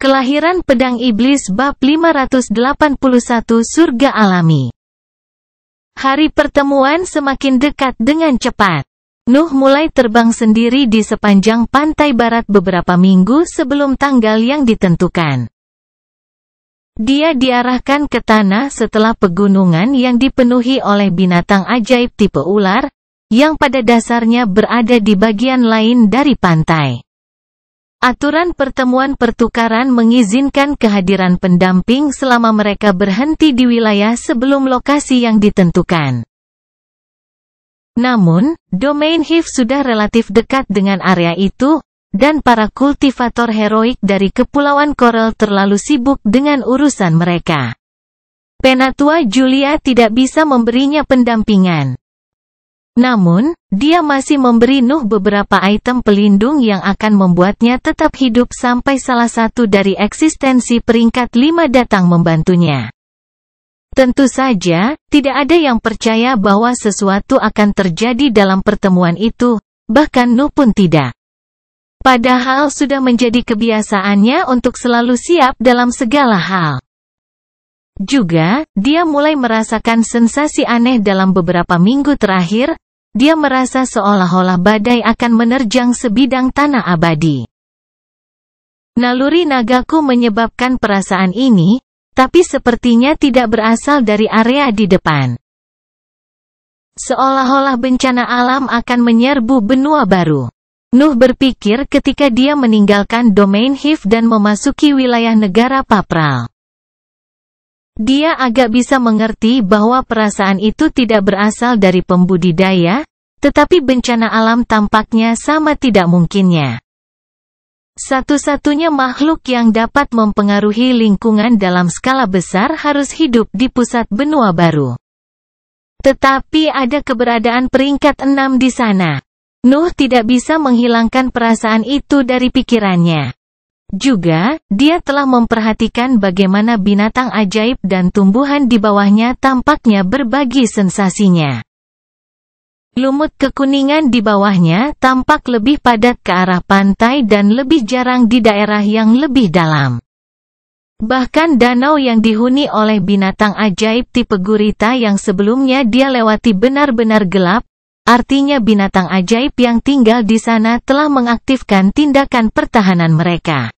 Kelahiran pedang iblis bab 581 surga alami. Hari pertemuan semakin dekat dengan cepat. Nuh mulai terbang sendiri di sepanjang pantai barat beberapa minggu sebelum tanggal yang ditentukan. Dia diarahkan ke tanah setelah pegunungan yang dipenuhi oleh binatang ajaib tipe ular, yang pada dasarnya berada di bagian lain dari pantai. Aturan pertemuan pertukaran mengizinkan kehadiran pendamping selama mereka berhenti di wilayah sebelum lokasi yang ditentukan. Namun, domain Hive sudah relatif dekat dengan area itu, dan para kultivator heroik dari Kepulauan Korel terlalu sibuk dengan urusan mereka. Penatua Julia tidak bisa memberinya pendampingan. Namun, dia masih memberi Nuh beberapa item pelindung yang akan membuatnya tetap hidup sampai salah satu dari eksistensi peringkat 5 datang membantunya. Tentu saja, tidak ada yang percaya bahwa sesuatu akan terjadi dalam pertemuan itu, bahkan Nuh pun tidak. Padahal sudah menjadi kebiasaannya untuk selalu siap dalam segala hal. Juga, dia mulai merasakan sensasi aneh dalam beberapa minggu terakhir. Dia merasa seolah-olah badai akan menerjang sebidang tanah abadi. Naluri nagaku menyebabkan perasaan ini, tapi sepertinya tidak berasal dari area di depan. Seolah-olah bencana alam akan menyerbu benua baru. Nuh berpikir ketika dia meninggalkan domain Hive dan memasuki wilayah negara Papral. Dia agak bisa mengerti bahwa perasaan itu tidak berasal dari pembudidaya, tetapi bencana alam tampaknya sama tidak mungkinnya. Satu-satunya makhluk yang dapat mempengaruhi lingkungan dalam skala besar harus hidup di pusat benua baru. Tetapi ada keberadaan peringkat 6 di sana. Nuh tidak bisa menghilangkan perasaan itu dari pikirannya. Juga, dia telah memperhatikan bagaimana binatang ajaib dan tumbuhan di bawahnya tampaknya berbagi sensasinya. Lumut kekuningan di bawahnya tampak lebih padat ke arah pantai dan lebih jarang di daerah yang lebih dalam. Bahkan danau yang dihuni oleh binatang ajaib tipe gurita yang sebelumnya dia lewati benar-benar gelap, artinya binatang ajaib yang tinggal di sana telah mengaktifkan tindakan pertahanan mereka.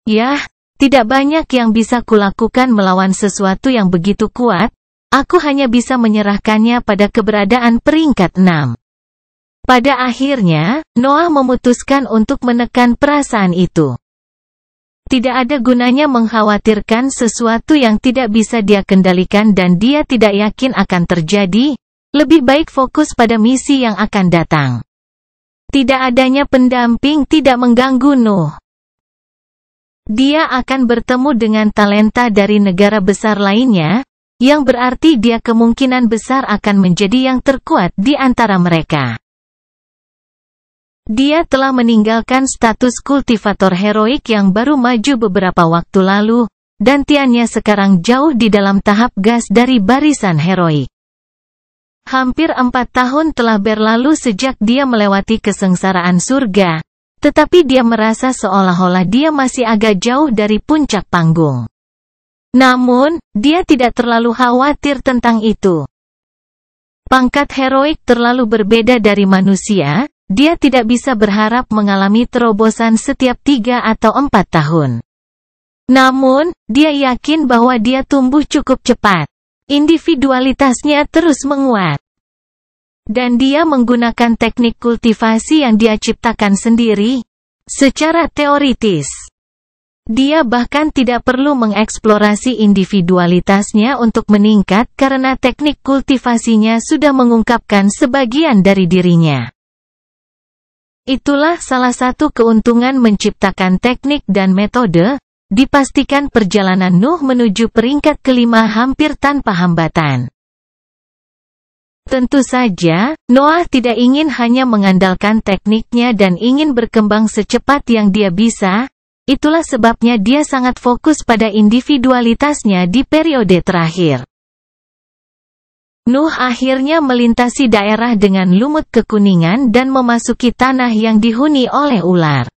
Yah, tidak banyak yang bisa kulakukan melawan sesuatu yang begitu kuat, aku hanya bisa menyerahkannya pada keberadaan peringkat 6. Pada akhirnya, Noah memutuskan untuk menekan perasaan itu. Tidak ada gunanya mengkhawatirkan sesuatu yang tidak bisa dia kendalikan dan dia tidak yakin akan terjadi, lebih baik fokus pada misi yang akan datang. Tidak adanya pendamping tidak mengganggu Nuh. Dia akan bertemu dengan talenta dari negara besar lainnya, yang berarti dia kemungkinan besar akan menjadi yang terkuat di antara mereka. Dia telah meninggalkan status kultivator heroik yang baru maju beberapa waktu lalu, dan tiannya sekarang jauh di dalam tahap gas dari barisan heroik. Hampir 4 tahun telah berlalu sejak dia melewati kesengsaraan surga, tetapi dia merasa seolah-olah dia masih agak jauh dari puncak panggung. Namun, dia tidak terlalu khawatir tentang itu. Pangkat heroik terlalu berbeda dari manusia, dia tidak bisa berharap mengalami terobosan setiap 3 atau 4 tahun. Namun, dia yakin bahwa dia tumbuh cukup cepat. Individualitasnya terus menguat. Dan dia menggunakan teknik kultivasi yang dia ciptakan sendiri. Secara teoritis, dia bahkan tidak perlu mengeksplorasi individualitasnya untuk meningkat karena teknik kultivasinya sudah mengungkapkan sebagian dari dirinya. Itulah salah satu keuntungan menciptakan teknik dan metode, dipastikan perjalanan Nuh menuju peringkat kelima hampir tanpa hambatan. Tentu saja, Noah tidak ingin hanya mengandalkan tekniknya dan ingin berkembang secepat yang dia bisa, itulah sebabnya dia sangat fokus pada individualitasnya di periode terakhir. Nuh akhirnya melintasi daerah dengan lumut kekuningan dan memasuki tanah yang dihuni oleh ular.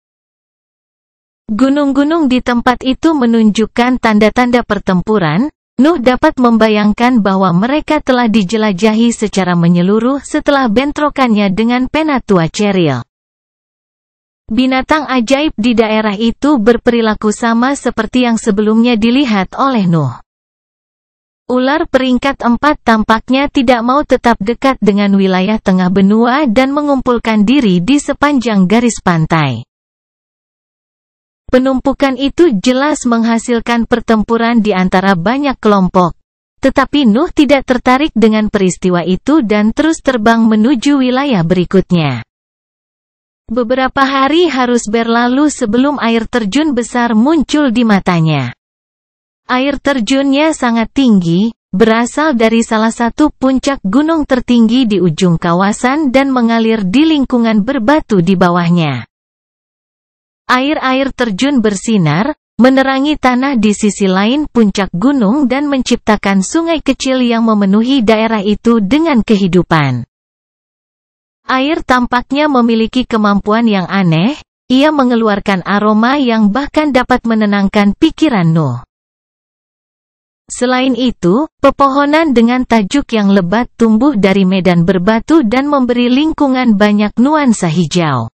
Gunung-gunung di tempat itu menunjukkan tanda-tanda pertempuran. Nuh dapat membayangkan bahwa mereka telah dijelajahi secara menyeluruh setelah bentrokannya dengan penatua Ceril. Binatang ajaib di daerah itu berperilaku sama seperti yang sebelumnya dilihat oleh Nuh. Ular peringkat 4 tampaknya tidak mau tetap dekat dengan wilayah tengah benua dan mengumpulkan diri di sepanjang garis pantai. Penumpukan itu jelas menghasilkan pertempuran di antara banyak kelompok. Tetapi Nuh tidak tertarik dengan peristiwa itu dan terus terbang menuju wilayah berikutnya. Beberapa hari harus berlalu sebelum air terjun besar muncul di matanya. Air terjunnya sangat tinggi, berasal dari salah satu puncak gunung tertinggi di ujung kawasan dan mengalir di lingkungan berbatu di bawahnya. Air-air terjun bersinar, menerangi tanah di sisi lain puncak gunung dan menciptakan sungai kecil yang memenuhi daerah itu dengan kehidupan. Air tampaknya memiliki kemampuan yang aneh, ia mengeluarkan aroma yang bahkan dapat menenangkan pikiran Nuh. Selain itu, pepohonan dengan tajuk yang lebat tumbuh dari medan berbatu dan memberi lingkungan banyak nuansa hijau.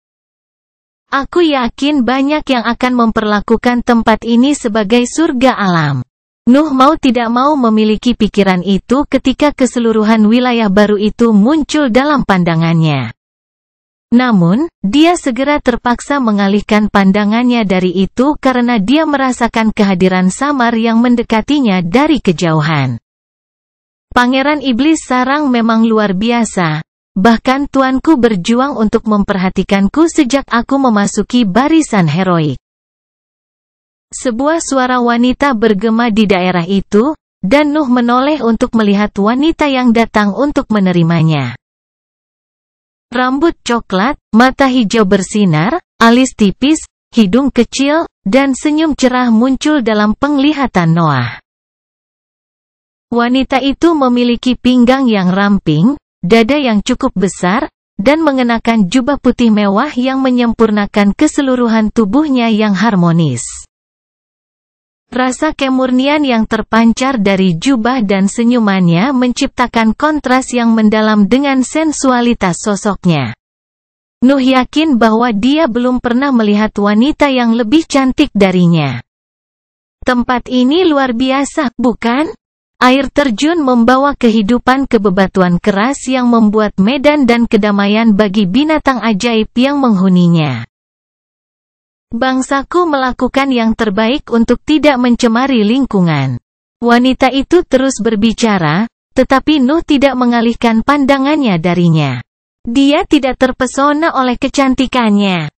Aku yakin banyak yang akan memperlakukan tempat ini sebagai surga alam. Nuh mau tidak mau memiliki pikiran itu ketika keseluruhan wilayah baru itu muncul dalam pandangannya. Namun, dia segera terpaksa mengalihkan pandangannya dari itu karena dia merasakan kehadiran samar yang mendekatinya dari kejauhan. Pangeran Iblis Sarang memang luar biasa. Bahkan tuanku berjuang untuk memperhatikanku sejak aku memasuki barisan heroik. Sebuah suara wanita bergema di daerah itu, dan Nuh menoleh untuk melihat wanita yang datang untuk menerimanya. Rambut coklat, mata hijau bersinar, alis tipis, hidung kecil, dan senyum cerah muncul dalam penglihatan Noah. Wanita itu memiliki pinggang yang ramping, dada yang cukup besar, dan mengenakan jubah putih mewah yang menyempurnakan keseluruhan tubuhnya yang harmonis. Rasa kemurnian yang terpancar dari jubah dan senyumannya menciptakan kontras yang mendalam dengan sensualitas sosoknya. Nuh yakin bahwa dia belum pernah melihat wanita yang lebih cantik darinya. Tempat ini luar biasa, bukan? Air terjun membawa kehidupan ke bebatuan keras yang membuat medan dan kedamaian bagi binatang ajaib yang menghuninya. Bangsaku melakukan yang terbaik untuk tidak mencemari lingkungan. Wanita itu terus berbicara, tetapi Nuh tidak mengalihkan pandangannya darinya. Dia tidak terpesona oleh kecantikannya.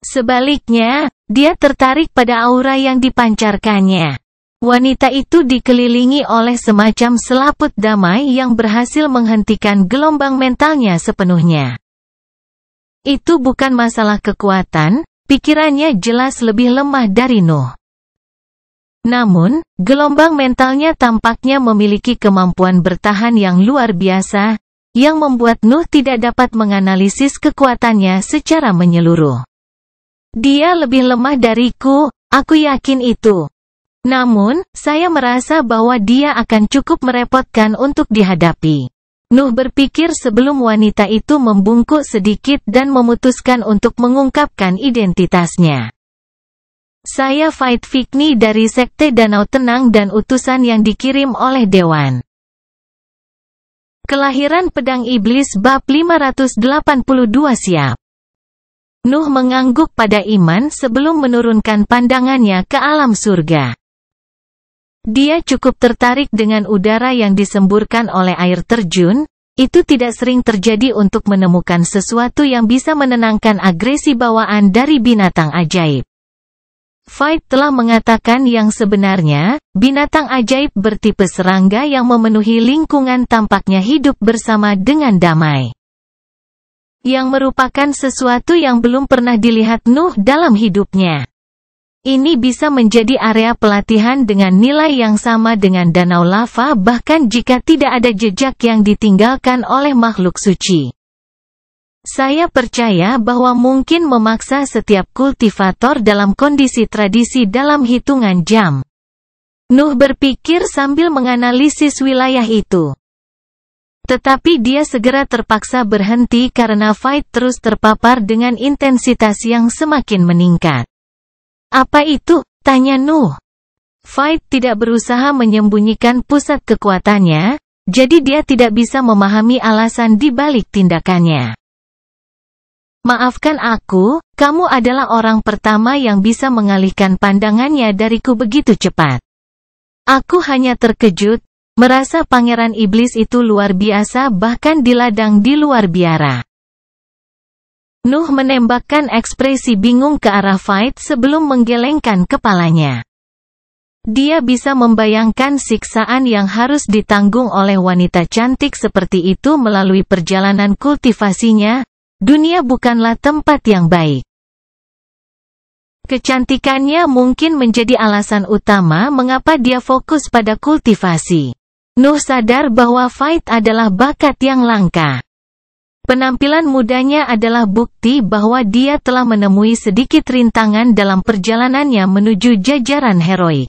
Sebaliknya, dia tertarik pada aura yang dipancarkannya. Wanita itu dikelilingi oleh semacam selaput damai yang berhasil menghentikan gelombang mentalnya sepenuhnya. Itu bukan masalah kekuatan, pikirannya jelas lebih lemah dari Nuh. Namun, gelombang mentalnya tampaknya memiliki kemampuan bertahan yang luar biasa, yang membuat Nuh tidak dapat menganalisis kekuatannya secara menyeluruh. Dia lebih lemah dariku, aku yakin itu. Namun, saya merasa bahwa dia akan cukup merepotkan untuk dihadapi. Nuh berpikir sebelum wanita itu membungkuk sedikit dan memutuskan untuk mengungkapkan identitasnya. Saya Fight Fikni dari Sekte Danau Tenang dan utusan yang dikirim oleh Dewan. Kelahiran Pedang Iblis bab 582 siap. Nuh mengangguk pada iman sebelum menurunkan pandangannya ke alam surga. Dia cukup tertarik dengan udara yang disemburkan oleh air terjun, itu tidak sering terjadi untuk menemukan sesuatu yang bisa menenangkan agresi bawaan dari binatang ajaib. Fight telah mengatakan yang sebenarnya, binatang ajaib bertipe serangga yang memenuhi lingkungan tampaknya hidup bersama dengan damai. Yang merupakan sesuatu yang belum pernah dilihat Nuh dalam hidupnya. Ini bisa menjadi area pelatihan dengan nilai yang sama dengan danau lava bahkan jika tidak ada jejak yang ditinggalkan oleh makhluk suci. Saya percaya bahwa mungkin memaksa setiap kultivator dalam kondisi tradisi dalam hitungan jam. Nuh berpikir sambil menganalisis wilayah itu. Tetapi dia segera terpaksa berhenti karena Veit terus terpapar dengan intensitas yang semakin meningkat. Apa itu? Tanya Nuh. Veit tidak berusaha menyembunyikan pusat kekuatannya, jadi dia tidak bisa memahami alasan di balik tindakannya. Maafkan aku, kamu adalah orang pertama yang bisa mengalihkan pandangannya dariku begitu cepat. Aku hanya terkejut, merasa pangeran iblis itu luar biasa bahkan di ladang di luar biara. Nuh menembakkan ekspresi bingung ke arah Veit sebelum menggelengkan kepalanya. Dia bisa membayangkan siksaan yang harus ditanggung oleh wanita cantik seperti itu melalui perjalanan kultivasinya. Dunia bukanlah tempat yang baik. Kecantikannya mungkin menjadi alasan utama mengapa dia fokus pada kultivasi. Nuh sadar bahwa Veit adalah bakat yang langka. Penampilan mudanya adalah bukti bahwa dia telah menemui sedikit rintangan dalam perjalanannya menuju jajaran heroik.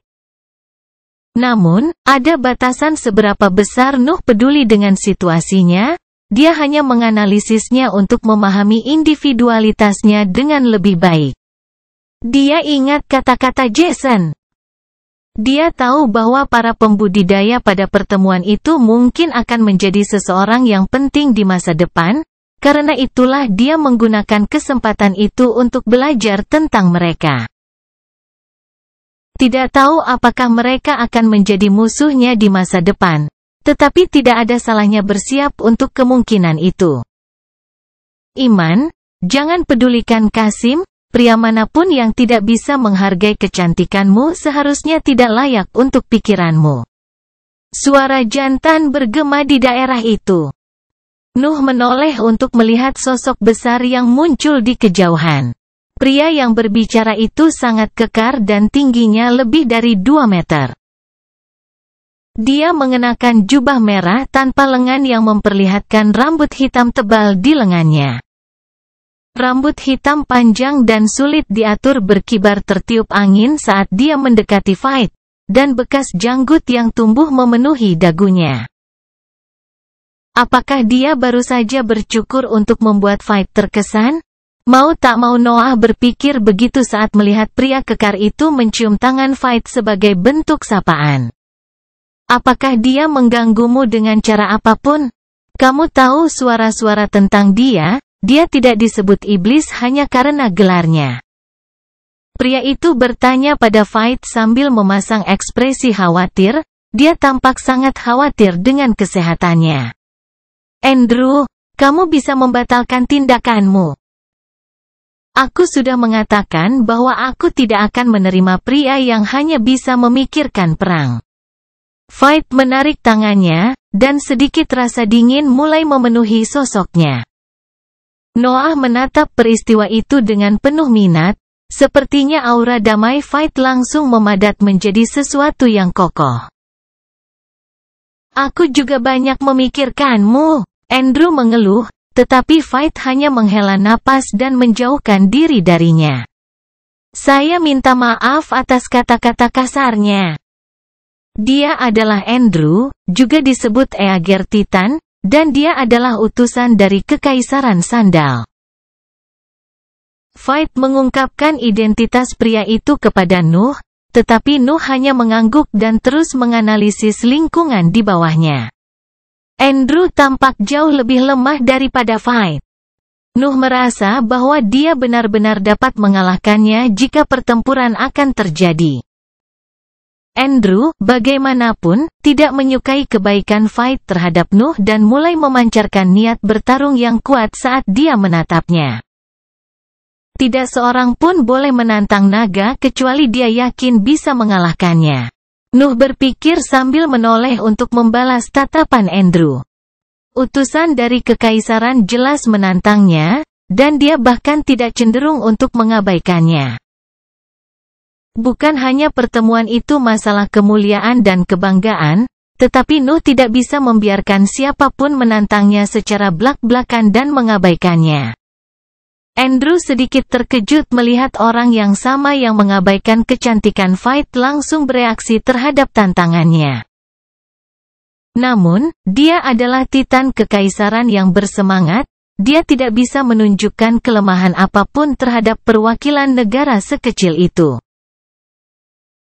Namun, ada batasan seberapa besar Nuh peduli dengan situasinya. Dia hanya menganalisisnya untuk memahami individualitasnya dengan lebih baik. Dia ingat kata-kata Jason. Dia tahu bahwa para pembudidaya pada pertemuan itu mungkin akan menjadi seseorang yang penting di masa depan, karena itulah dia menggunakan kesempatan itu untuk belajar tentang mereka. Tidak tahu apakah mereka akan menjadi musuhnya di masa depan. Tetapi tidak ada salahnya bersiap untuk kemungkinan itu. Iman, jangan pedulikan Kasim, pria manapun yang tidak bisa menghargai kecantikanmu seharusnya tidak layak untuk pikiranmu. Suara jantan bergema di daerah itu. Nuh menoleh untuk melihat sosok besar yang muncul di kejauhan. Pria yang berbicara itu sangat kekar dan tingginya lebih dari 2 meter. Dia mengenakan jubah merah tanpa lengan yang memperlihatkan rambut hitam tebal di lengannya. Rambut hitam panjang dan sulit diatur berkibar tertiup angin saat dia mendekati Veit, dan bekas janggut yang tumbuh memenuhi dagunya. Apakah dia baru saja bercukur untuk membuat Veit terkesan? Mau tak mau Noah berpikir begitu saat melihat pria kekar itu mencium tangan Veit sebagai bentuk sapaan. Apakah dia mengganggumu dengan cara apapun? Kamu tahu suara-suara tentang dia tidak disebut iblis hanya karena gelarnya. Pria itu bertanya pada Veit sambil memasang ekspresi khawatir, dia tampak sangat khawatir dengan kesehatannya. Andrew, kamu bisa membatalkan tindakanmu. Aku sudah mengatakan bahwa aku tidak akan menerima pria yang hanya bisa memikirkan perang. Veit menarik tangannya, dan sedikit rasa dingin mulai memenuhi sosoknya. Noah menatap peristiwa itu dengan penuh minat, sepertinya aura damai Veit langsung memadat menjadi sesuatu yang kokoh. Aku juga banyak memikirkanmu, Andrew mengeluh, tetapi Veit hanya menghela napas dan menjauhkan diri darinya. Saya minta maaf atas kata-kata kasarnya. Dia adalah Andrew, juga disebut Eager Titan, dan dia adalah utusan dari Kekaisaran Sandal. Veit mengungkapkan identitas pria itu kepada Nuh, tetapi Nuh hanya mengangguk dan terus menganalisis lingkungan di bawahnya. Andrew tampak jauh lebih lemah daripada Veit. Nuh merasa bahwa dia benar-benar dapat mengalahkannya jika pertempuran akan terjadi. Andrew, bagaimanapun, tidak menyukai kebaikan Veit terhadap Nuh dan mulai memancarkan niat bertarung yang kuat saat dia menatapnya. Tidak seorang pun boleh menantang naga kecuali dia yakin bisa mengalahkannya. Nuh berpikir sambil menoleh untuk membalas tatapan Andrew. Utusan dari kekaisaran jelas menantangnya, dan dia bahkan tidak cenderung untuk mengabaikannya. Bukan hanya pertemuan itu masalah kemuliaan dan kebanggaan, tetapi Nuh tidak bisa membiarkan siapapun menantangnya secara blak-blakan dan mengabaikannya. Andrew sedikit terkejut melihat orang yang sama yang mengabaikan kecantikan Veit langsung bereaksi terhadap tantangannya. Namun, dia adalah Titan Kekaisaran yang bersemangat, dia tidak bisa menunjukkan kelemahan apapun terhadap perwakilan negara sekecil itu.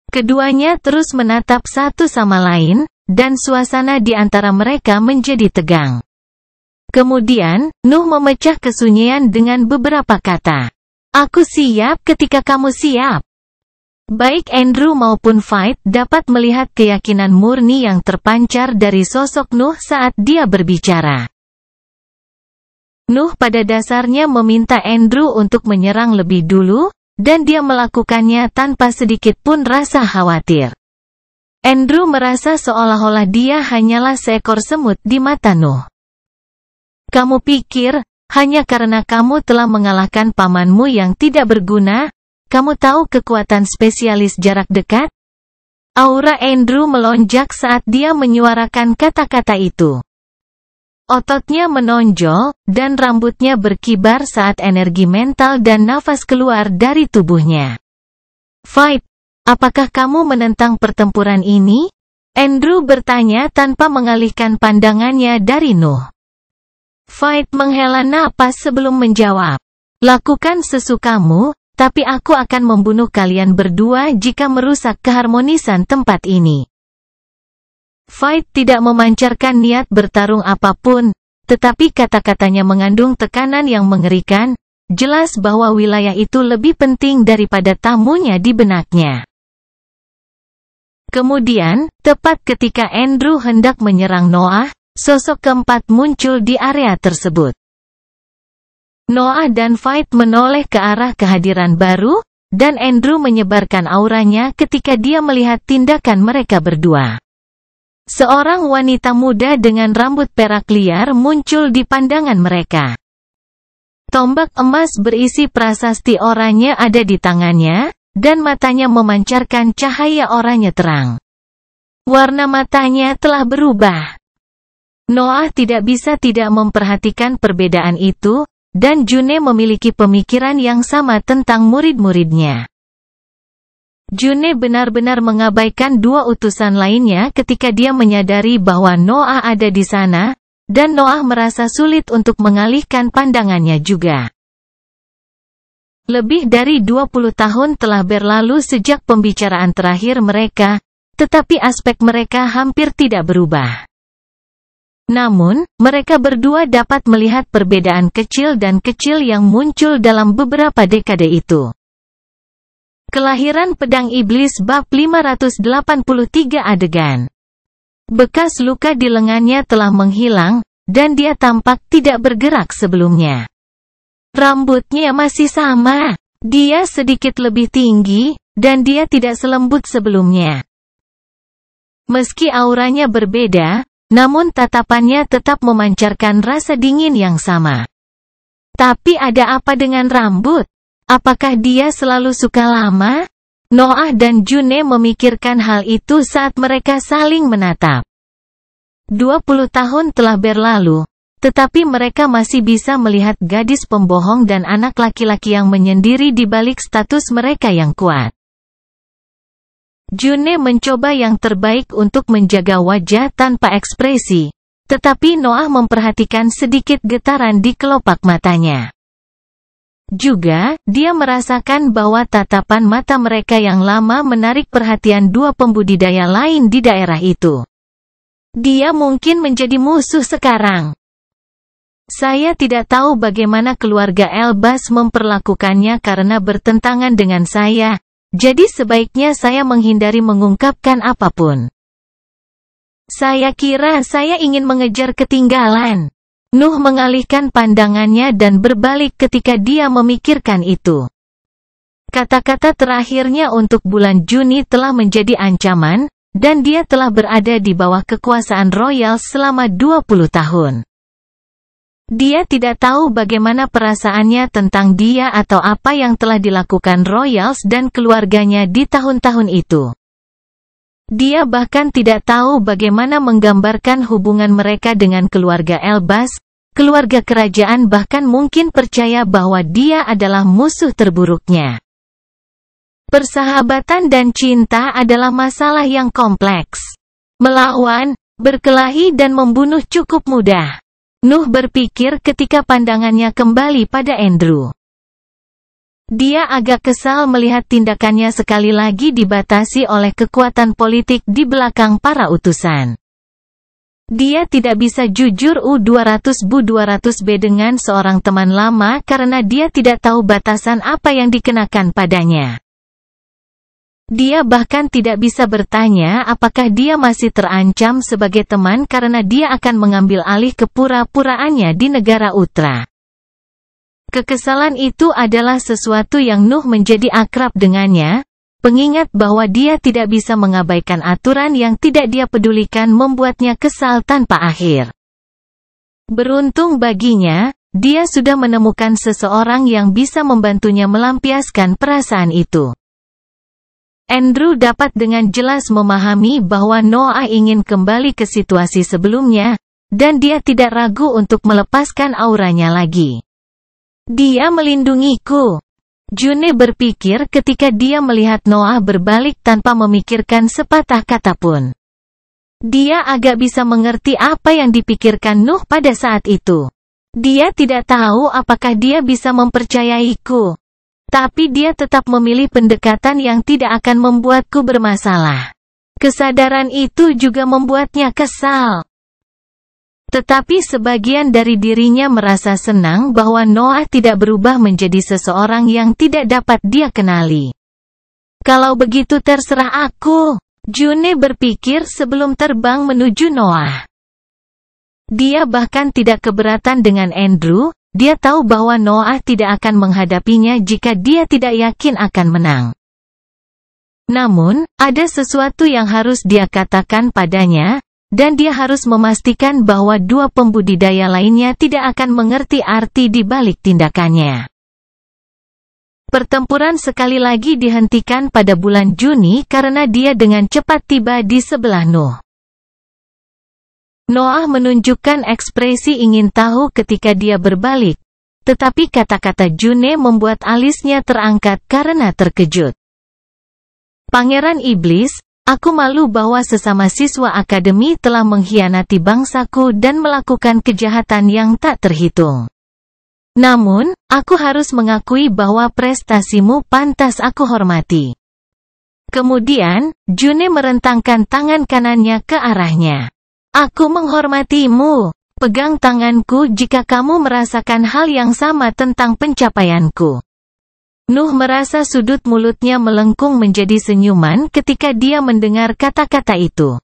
Keduanya terus menatap satu sama lain, dan suasana di antara mereka menjadi tegang. Kemudian, Nuh memecah kesunyian dengan beberapa kata. Aku siap ketika kamu siap. Baik Andrew maupun Veit dapat melihat keyakinan murni yang terpancar dari sosok Nuh saat dia berbicara. Nuh pada dasarnya meminta Andrew untuk menyerang lebih dulu, dan dia melakukannya tanpa sedikit pun rasa khawatir. Andrew merasa seolah-olah dia hanyalah seekor semut di mata Nuh. Kamu pikir, hanya karena kamu telah mengalahkan pamanmu yang tidak berguna, kamu tahu kekuatan spesialis jarak dekat? Aura Andrew melonjak saat dia menyuarakan kata-kata itu. Ototnya menonjol, dan rambutnya berkibar saat energi mental dan nafas keluar dari tubuhnya. Veit, apakah kamu menentang pertempuran ini? Andrew bertanya tanpa mengalihkan pandangannya dari Nuh. Veit menghela napas sebelum menjawab. Lakukan sesukamu, tapi aku akan membunuh kalian berdua jika merusak keharmonisan tempat ini. Veit tidak memancarkan niat bertarung apapun, tetapi kata-katanya mengandung tekanan yang mengerikan, jelas bahwa wilayah itu lebih penting daripada tamunya di benaknya. Kemudian, tepat ketika Andrew hendak menyerang Noah, sosok keempat muncul di area tersebut. Noah dan Veit menoleh ke arah kehadiran baru, dan Andrew menyebarkan auranya ketika dia melihat tindakan mereka berdua. Seorang wanita muda dengan rambut perak liar muncul di pandangan mereka. Tombak emas berisi prasasti oranye ada di tangannya, dan matanya memancarkan cahaya oranye terang. Warna matanya telah berubah. Noah tidak bisa tidak memperhatikan perbedaan itu, dan June memiliki pemikiran yang sama tentang murid-muridnya. June benar-benar mengabaikan dua utusan lainnya ketika dia menyadari bahwa Noah ada di sana, dan Noah merasa sulit untuk mengalihkan pandangannya juga. Lebih dari 20 tahun telah berlalu sejak pembicaraan terakhir mereka, tetapi aspek mereka hampir tidak berubah. Namun, mereka berdua dapat melihat perbedaan kecil dan kecil yang muncul dalam beberapa dekade itu. Kelahiran Pedang Iblis bab 583 adegan. Bekas luka di lengannya telah menghilang, dan dia tampak tidak bergerak sebelumnya. Rambutnya masih sama. Dia sedikit lebih tinggi, dan dia tidak selembut sebelumnya. Meski auranya berbeda, namun tatapannya tetap memancarkan rasa dingin yang sama. Tapi ada apa dengan rambut? Apakah dia selalu suka lama? Noah dan June memikirkan hal itu saat mereka saling menatap. 20 tahun telah berlalu, tetapi mereka masih bisa melihat gadis pembohong dan anak laki-laki yang menyendiri di balik status mereka yang kuat. June mencoba yang terbaik untuk menjaga wajah tanpa ekspresi, tetapi Noah memperhatikan sedikit getaran di kelopak matanya. Juga, dia merasakan bahwa tatapan mata mereka yang lama menarik perhatian dua pembudidaya lain di daerah itu. Dia mungkin menjadi musuh sekarang. Saya tidak tahu bagaimana keluarga Elbas memperlakukannya karena bertentangan dengan saya. Jadi sebaiknya saya menghindari mengungkapkan apapun. Saya kira saya ingin mengejar ketinggalan. Nuh mengalihkan pandangannya dan berbalik ketika dia memikirkan itu. Kata-kata terakhirnya untuk bulan Juni telah menjadi ancaman, dan dia telah berada di bawah kekuasaan royal selama 20 tahun. Dia tidak tahu bagaimana perasaannya tentang dia atau apa yang telah dilakukan Royals dan keluarganya di tahun-tahun itu. Dia bahkan tidak tahu bagaimana menggambarkan hubungan mereka dengan keluarga Elbaz, keluarga kerajaan, bahkan mungkin percaya bahwa dia adalah musuh terburuknya. Persahabatan dan cinta adalah masalah yang kompleks. Melawan, berkelahi dan membunuh cukup mudah. Nuh berpikir ketika pandangannya kembali pada Andrew. Dia agak kesal melihat tindakannya sekali lagi dibatasi oleh kekuatan politik di belakang para utusan. Dia tidak bisa jujur U200-Bu200B dengan seorang teman lama karena dia tidak tahu batasan apa yang dikenakan padanya. Dia bahkan tidak bisa bertanya apakah dia masih terancam sebagai teman karena dia akan mengambil alih kepura-puraannya di negara Utra. Kekesalan itu adalah sesuatu yang Nuh menjadi akrab dengannya, pengingat bahwa dia tidak bisa mengabaikan aturan yang tidak dia pedulikan membuatnya kesal tanpa akhir. Beruntung baginya, dia sudah menemukan seseorang yang bisa membantunya melampiaskan perasaan itu. Andrew dapat dengan jelas memahami bahwa Noah ingin kembali ke situasi sebelumnya, dan dia tidak ragu untuk melepaskan auranya lagi. Dia melindungiku. June berpikir ketika dia melihat Noah berbalik tanpa memikirkan sepatah kata pun. Dia agak bisa mengerti apa yang dipikirkan Nuh pada saat itu. Dia tidak tahu apakah dia bisa mempercayaiku. Tapi dia tetap memilih pendekatan yang tidak akan membuatku bermasalah. Kesadaran itu juga membuatnya kesal. Tetapi sebagian dari dirinya merasa senang bahwa Noah tidak berubah menjadi seseorang yang tidak dapat dia kenali. Kalau begitu terserah aku, June berpikir sebelum terbang menuju Noah. Dia bahkan tidak keberatan dengan Andrew, dia tahu bahwa Noah tidak akan menghadapinya jika dia tidak yakin akan menang. Namun, ada sesuatu yang harus dia katakan padanya, dan dia harus memastikan bahwa dua pembudidaya lainnya tidak akan mengerti arti di balik tindakannya. Pertempuran sekali lagi dihentikan pada bulan Juni karena dia dengan cepat tiba di sebelah Nuh. Noah menunjukkan ekspresi ingin tahu ketika dia berbalik, tetapi kata-kata June membuat alisnya terangkat karena terkejut. Pangeran Iblis, aku malu bahwa sesama siswa akademi telah mengkhianati bangsaku dan melakukan kejahatan yang tak terhitung. Namun, aku harus mengakui bahwa prestasimu pantas aku hormati. Kemudian, June merentangkan tangan kanannya ke arahnya. Aku menghormatimu. Pegang tanganku jika kamu merasakan hal yang sama tentang pencapaianku. Nuh merasa sudut mulutnya melengkung menjadi senyuman ketika dia mendengar kata-kata itu.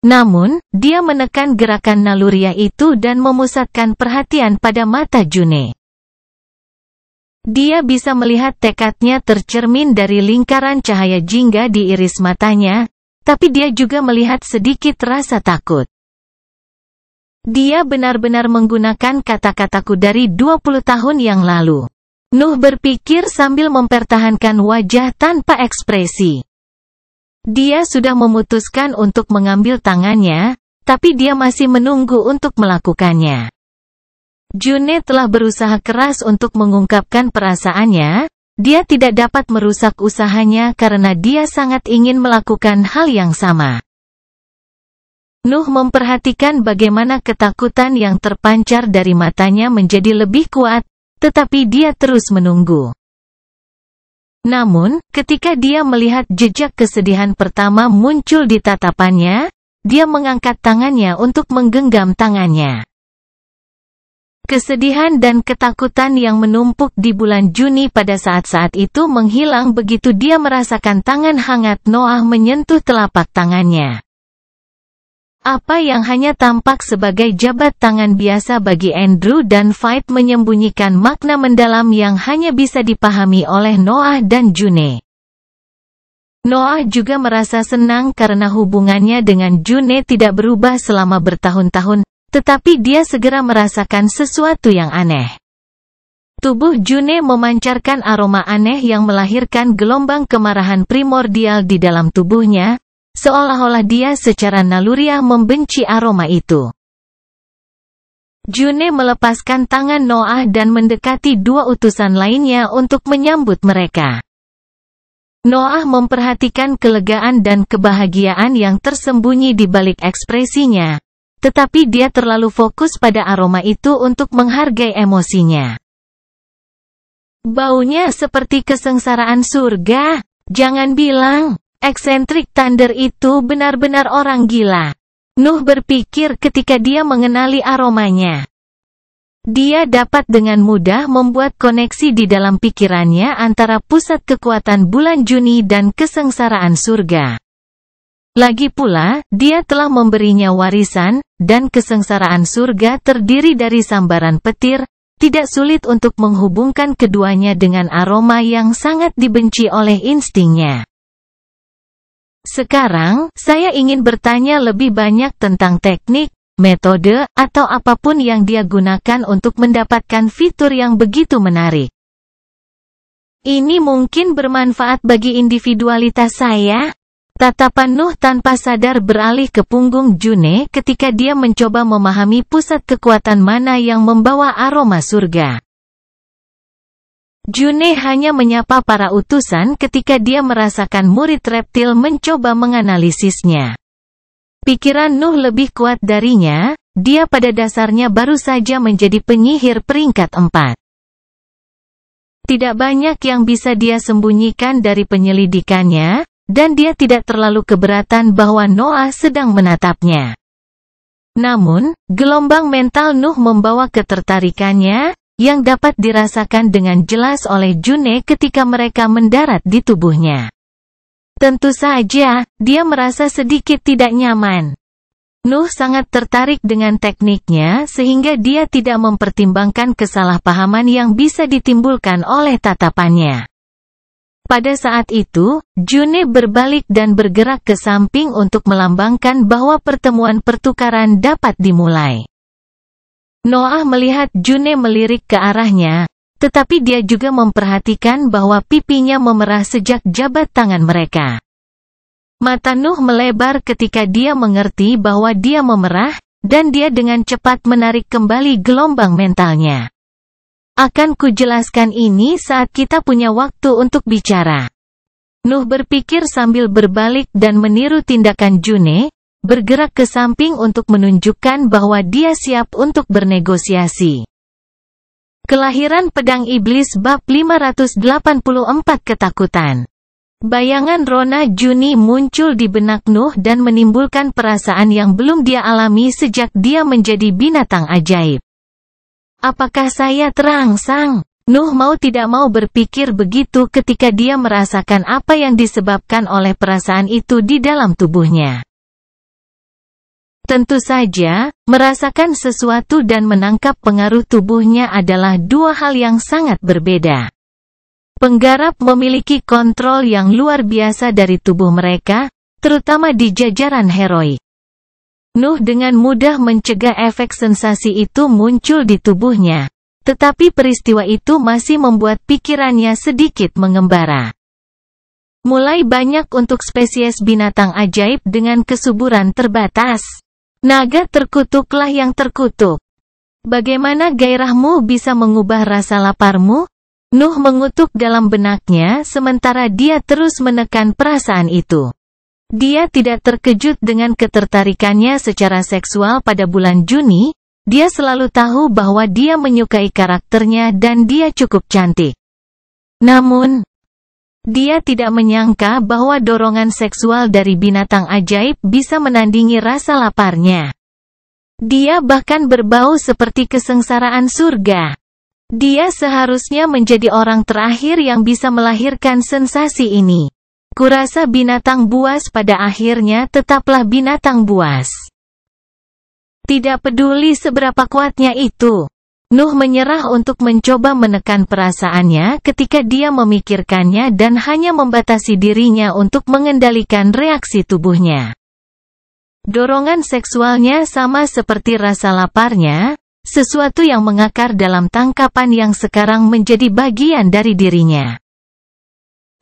Namun, dia menekan gerakan naluriah itu dan memusatkan perhatian pada mata June. Dia bisa melihat tekadnya tercermin dari lingkaran cahaya jingga di iris matanya, tapi dia juga melihat sedikit rasa takut. Dia benar-benar menggunakan kata-kataku dari 20 tahun yang lalu. Nuh berpikir sambil mempertahankan wajah tanpa ekspresi. Dia sudah memutuskan untuk mengambil tangannya, tapi dia masih menunggu untuk melakukannya. June telah berusaha keras untuk mengungkapkan perasaannya, dia tidak dapat merusak usahanya karena dia sangat ingin melakukan hal yang sama. Nuh memperhatikan bagaimana ketakutan yang terpancar dari matanya menjadi lebih kuat, tetapi dia terus menunggu. Namun, ketika dia melihat jejak kesedihan pertama muncul di tatapannya, dia mengangkat tangannya untuk menggenggam tangannya. Kesedihan dan ketakutan yang menumpuk di bulan Juni pada saat-saat itu menghilang begitu dia merasakan tangan hangat Noah menyentuh telapak tangannya. Apa yang hanya tampak sebagai jabat tangan biasa bagi Andrew dan Veit menyembunyikan makna mendalam yang hanya bisa dipahami oleh Noah dan June. Noah juga merasa senang karena hubungannya dengan June tidak berubah selama bertahun-tahun, tetapi dia segera merasakan sesuatu yang aneh. Tubuh June memancarkan aroma aneh yang melahirkan gelombang kemarahan primordial di dalam tubuhnya, seolah-olah dia secara naluriah membenci aroma itu. June melepaskan tangan Noah dan mendekati dua utusan lainnya untuk menyambut mereka. Noah memperhatikan kelegaan dan kebahagiaan yang tersembunyi di balik ekspresinya, tetapi dia terlalu fokus pada aroma itu untuk menghargai emosinya. Baunya seperti kesengsaraan surga. Jangan bilang, eksentrik Thunder itu benar-benar orang gila. Nuh berpikir ketika dia mengenali aromanya. Dia dapat dengan mudah membuat koneksi di dalam pikirannya antara pusat kekuatan bulan Juni dan kesengsaraan surga. Lagi pula, dia telah memberinya warisan, dan kesengsaraan surga terdiri dari sambaran petir. Tidak sulit untuk menghubungkan keduanya dengan aroma yang sangat dibenci oleh instingnya. Sekarang, saya ingin bertanya lebih banyak tentang teknik, metode, atau apapun yang dia gunakan untuk mendapatkan fitur yang begitu menarik. Ini mungkin bermanfaat bagi individualitas saya? Tatapan Nuh tanpa sadar beralih ke punggung June ketika dia mencoba memahami pusat kekuatan mana yang membawa aroma surga. June hanya menyapa para utusan ketika dia merasakan murid reptil mencoba menganalisisnya. Pikiran Nuh lebih kuat darinya, dia pada dasarnya baru saja menjadi penyihir peringkat 4. Tidak banyak yang bisa dia sembunyikan dari penyelidikannya, dan dia tidak terlalu keberatan bahwa Noah sedang menatapnya. Namun, gelombang mental Nuh membawa ketertarikannya, yang dapat dirasakan dengan jelas oleh June ketika mereka mendarat di tubuhnya. Tentu saja, dia merasa sedikit tidak nyaman. Nuh sangat tertarik dengan tekniknya sehingga dia tidak mempertimbangkan kesalahpahaman yang bisa ditimbulkan oleh tatapannya. Pada saat itu, June berbalik dan bergerak ke samping untuk melambangkan bahwa pertemuan pertukaran dapat dimulai. Noah melihat June melirik ke arahnya, tetapi dia juga memperhatikan bahwa pipinya memerah sejak jabat tangan mereka. Mata Nuh melebar ketika dia mengerti bahwa dia memerah, dan dia dengan cepat menarik kembali gelombang mentalnya. Akan kujelaskan ini saat kita punya waktu untuk bicara. Nuh berpikir sambil berbalik dan meniru tindakan June, bergerak ke samping untuk menunjukkan bahwa dia siap untuk bernegosiasi. Kelahiran Pedang Iblis bab 584 Ketakutan. Bayangan Rona Juni muncul di benak Nuh dan menimbulkan perasaan yang belum dia alami sejak dia menjadi binatang ajaib. Apakah saya terangsang? Nuh mau tidak mau berpikir begitu ketika dia merasakan apa yang disebabkan oleh perasaan itu di dalam tubuhnya. Tentu saja, merasakan sesuatu dan menangkap pengaruh tubuhnya adalah dua hal yang sangat berbeda. Penggarap memiliki kontrol yang luar biasa dari tubuh mereka, terutama di jajaran heroik. Nuh dengan mudah mencegah efek sensasi itu muncul di tubuhnya, tetapi peristiwa itu masih membuat pikirannya sedikit mengembara. Mulai banyak untuk spesies binatang ajaib dengan kesuburan terbatas. Naga terkutuklah yang terkutuk. Bagaimana gairahmu bisa mengubah rasa laparmu? Nuh mengutuk dalam benaknya sementara dia terus menekan perasaan itu. Dia tidak terkejut dengan ketertarikannya secara seksual pada bulan Juni, dia selalu tahu bahwa dia menyukai karakternya dan dia cukup cantik. Namun, dia tidak menyangka bahwa dorongan seksual dari binatang ajaib bisa menandingi rasa laparnya. Dia bahkan berbau seperti kesengsaraan surga. Dia seharusnya menjadi orang terakhir yang bisa melahirkan sensasi ini. Kurasa binatang buas pada akhirnya tetaplah binatang buas. Tidak peduli seberapa kuatnya itu. Nuh menyerah untuk mencoba menekan perasaannya ketika dia memikirkannya dan hanya membatasi dirinya untuk mengendalikan reaksi tubuhnya. Dorongan seksualnya sama seperti rasa laparnya, sesuatu yang mengakar dalam tangkapan yang sekarang menjadi bagian dari dirinya.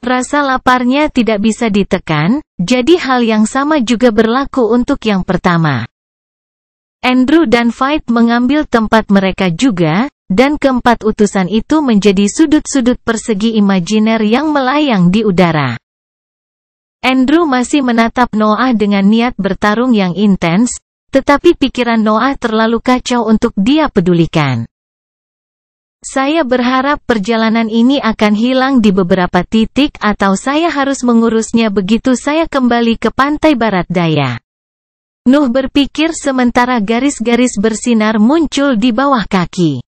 Rasa laparnya tidak bisa ditekan, jadi hal yang sama juga berlaku untuk yang pertama. Andrew dan Veidt mengambil tempat mereka juga, dan keempat utusan itu menjadi sudut-sudut persegi imajiner yang melayang di udara. Andrew masih menatap Noah dengan niat bertarung yang intens, tetapi pikiran Noah terlalu kacau untuk dia pedulikan. Saya berharap perjalanan ini akan hilang di beberapa titik atau saya harus mengurusnya begitu saya kembali ke pantai barat daya. Nuh berpikir sementara garis-garis bersinar muncul di bawah kaki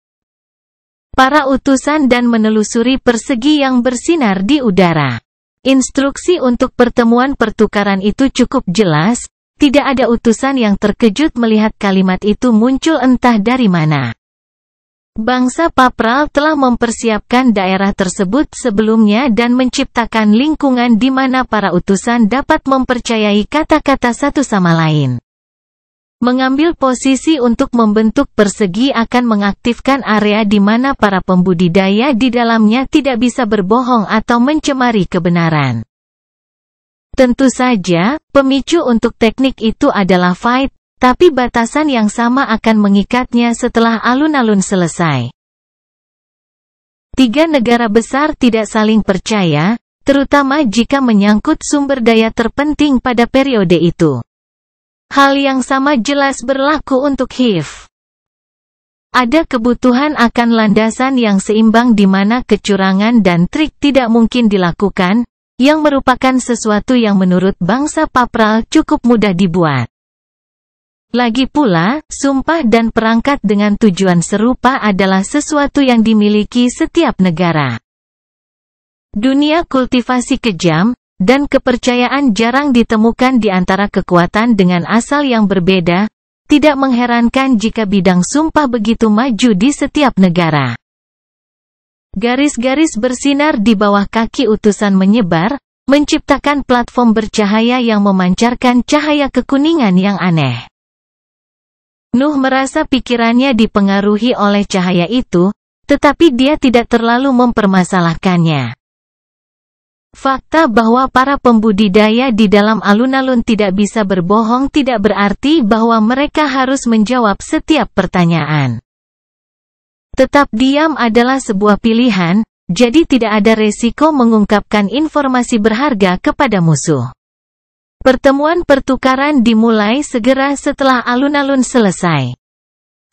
para utusan dan menelusuri persegi yang bersinar di udara. Instruksi untuk pertemuan pertukaran itu cukup jelas, tidak ada utusan yang terkejut melihat kalimat itu muncul entah dari mana. Bangsa Papral telah mempersiapkan daerah tersebut sebelumnya dan menciptakan lingkungan di mana para utusan dapat mempercayai kata-kata satu sama lain. Mengambil posisi untuk membentuk persegi akan mengaktifkan area di mana para pembudidaya di dalamnya tidak bisa berbohong atau mencemari kebenaran. Tentu saja, pemicu untuk teknik itu adalah Veidt, tapi batasan yang sama akan mengikatnya setelah alun-alun selesai. Tiga negara besar tidak saling percaya, terutama jika menyangkut sumber daya terpenting pada periode itu. Hal yang sama jelas berlaku untuk HIV. Ada kebutuhan akan landasan yang seimbang di mana kecurangan dan trik tidak mungkin dilakukan, yang merupakan sesuatu yang menurut bangsa Papral cukup mudah dibuat. Lagi pula, sumpah dan perangkat dengan tujuan serupa adalah sesuatu yang dimiliki setiap negara. Dunia kultivasi kejam, dan kepercayaan jarang ditemukan di antara kekuatan dengan asal yang berbeda, tidak mengherankan jika bidang sumpah begitu maju di setiap negara. Garis-garis bersinar di bawah kaki utusan menyebar, menciptakan platform bercahaya yang memancarkan cahaya kekuningan yang aneh. Nuh merasa pikirannya dipengaruhi oleh cahaya itu, tetapi dia tidak terlalu mempermasalahkannya. Fakta bahwa para pembudidaya di dalam alun-alun tidak bisa berbohong tidak berarti bahwa mereka harus menjawab setiap pertanyaan. Tetap diam adalah sebuah pilihan, jadi tidak ada resiko mengungkapkan informasi berharga kepada musuh. Pertemuan pertukaran dimulai segera setelah alun-alun selesai.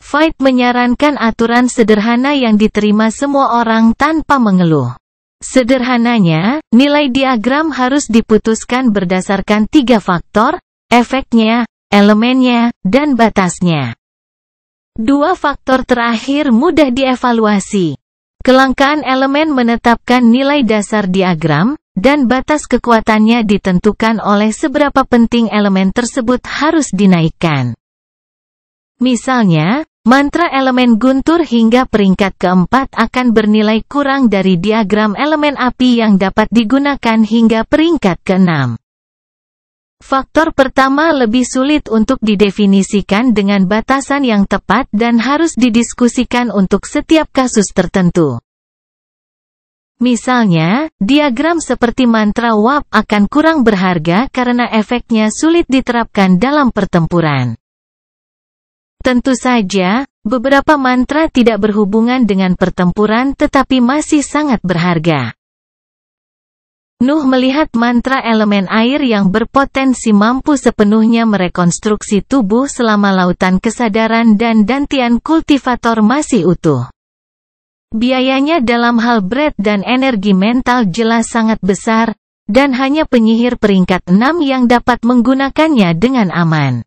Veidt menyarankan aturan sederhana yang diterima semua orang tanpa mengeluh. Sederhananya, nilai diagram harus diputuskan berdasarkan 3 faktor, efeknya, elemennya, dan batasnya. 2 faktor terakhir mudah dievaluasi. Kelangkaan elemen menetapkan nilai dasar diagram, dan batas kekuatannya ditentukan oleh seberapa penting elemen tersebut harus dinaikkan. Misalnya, mantra elemen guntur hingga peringkat keempat akan bernilai kurang dari diagram elemen api yang dapat digunakan hingga peringkat keenam. Faktor pertama lebih sulit untuk didefinisikan dengan batasan yang tepat dan harus didiskusikan untuk setiap kasus tertentu. Misalnya, diagram seperti mantra WAP akan kurang berharga karena efeknya sulit diterapkan dalam pertempuran. Tentu saja, beberapa mantra tidak berhubungan dengan pertempuran tetapi masih sangat berharga. Nuh melihat mantra elemen air yang berpotensi mampu sepenuhnya merekonstruksi tubuh selama lautan kesadaran dan dantian kultivator masih utuh. Biayanya dalam hal breadth dan energi mental jelas sangat besar, dan hanya penyihir peringkat 6 yang dapat menggunakannya dengan aman.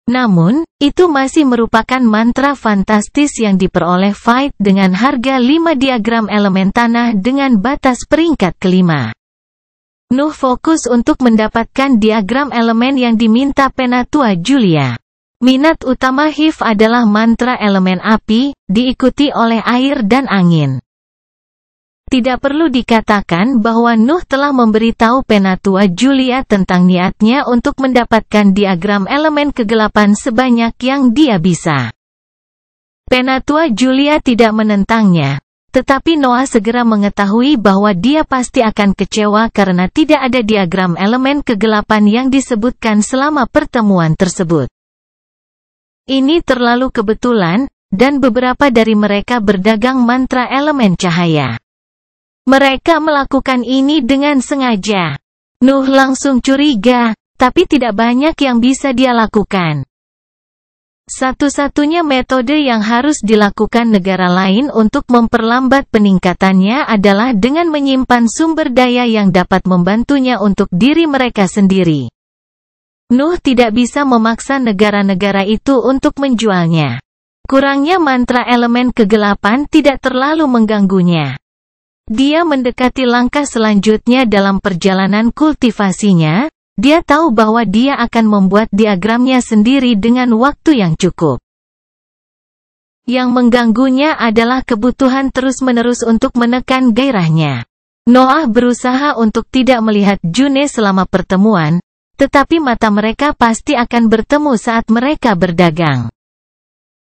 Namun, itu masih merupakan mantra fantastis yang diperoleh Veidt dengan harga 5 diagram elemen tanah dengan batas peringkat kelima. Nuh fokus untuk mendapatkan diagram elemen yang diminta Penatua Julia. Minat utama HIV adalah mantra elemen api, diikuti oleh air dan angin. Tidak perlu dikatakan bahwa Nuh telah memberitahu Penatua Julia tentang niatnya untuk mendapatkan diagram elemen kegelapan sebanyak yang dia bisa. Penatua Julia tidak menentangnya, tetapi Noah segera mengetahui bahwa dia pasti akan kecewa karena tidak ada diagram elemen kegelapan yang disebutkan selama pertemuan tersebut. Ini terlalu kebetulan, dan beberapa dari mereka berdagang mantra elemen cahaya. Mereka melakukan ini dengan sengaja. Nuh langsung curiga, tapi tidak banyak yang bisa dia lakukan. Satu-satunya metode yang harus dilakukan negara lain untuk memperlambat peningkatannya adalah dengan menyimpan sumber daya yang dapat membantunya untuk diri mereka sendiri. Nuh tidak bisa memaksa negara-negara itu untuk menjualnya. Kurangnya mantra elemen kegelapan tidak terlalu mengganggunya. Dia mendekati langkah selanjutnya dalam perjalanan kultivasinya. Dia tahu bahwa dia akan membuat diagramnya sendiri dengan waktu yang cukup. Yang mengganggunya adalah kebutuhan terus-menerus untuk menekan gairahnya. Noah berusaha untuk tidak melihat June selama pertemuan, tetapi mata mereka pasti akan bertemu saat mereka berdagang.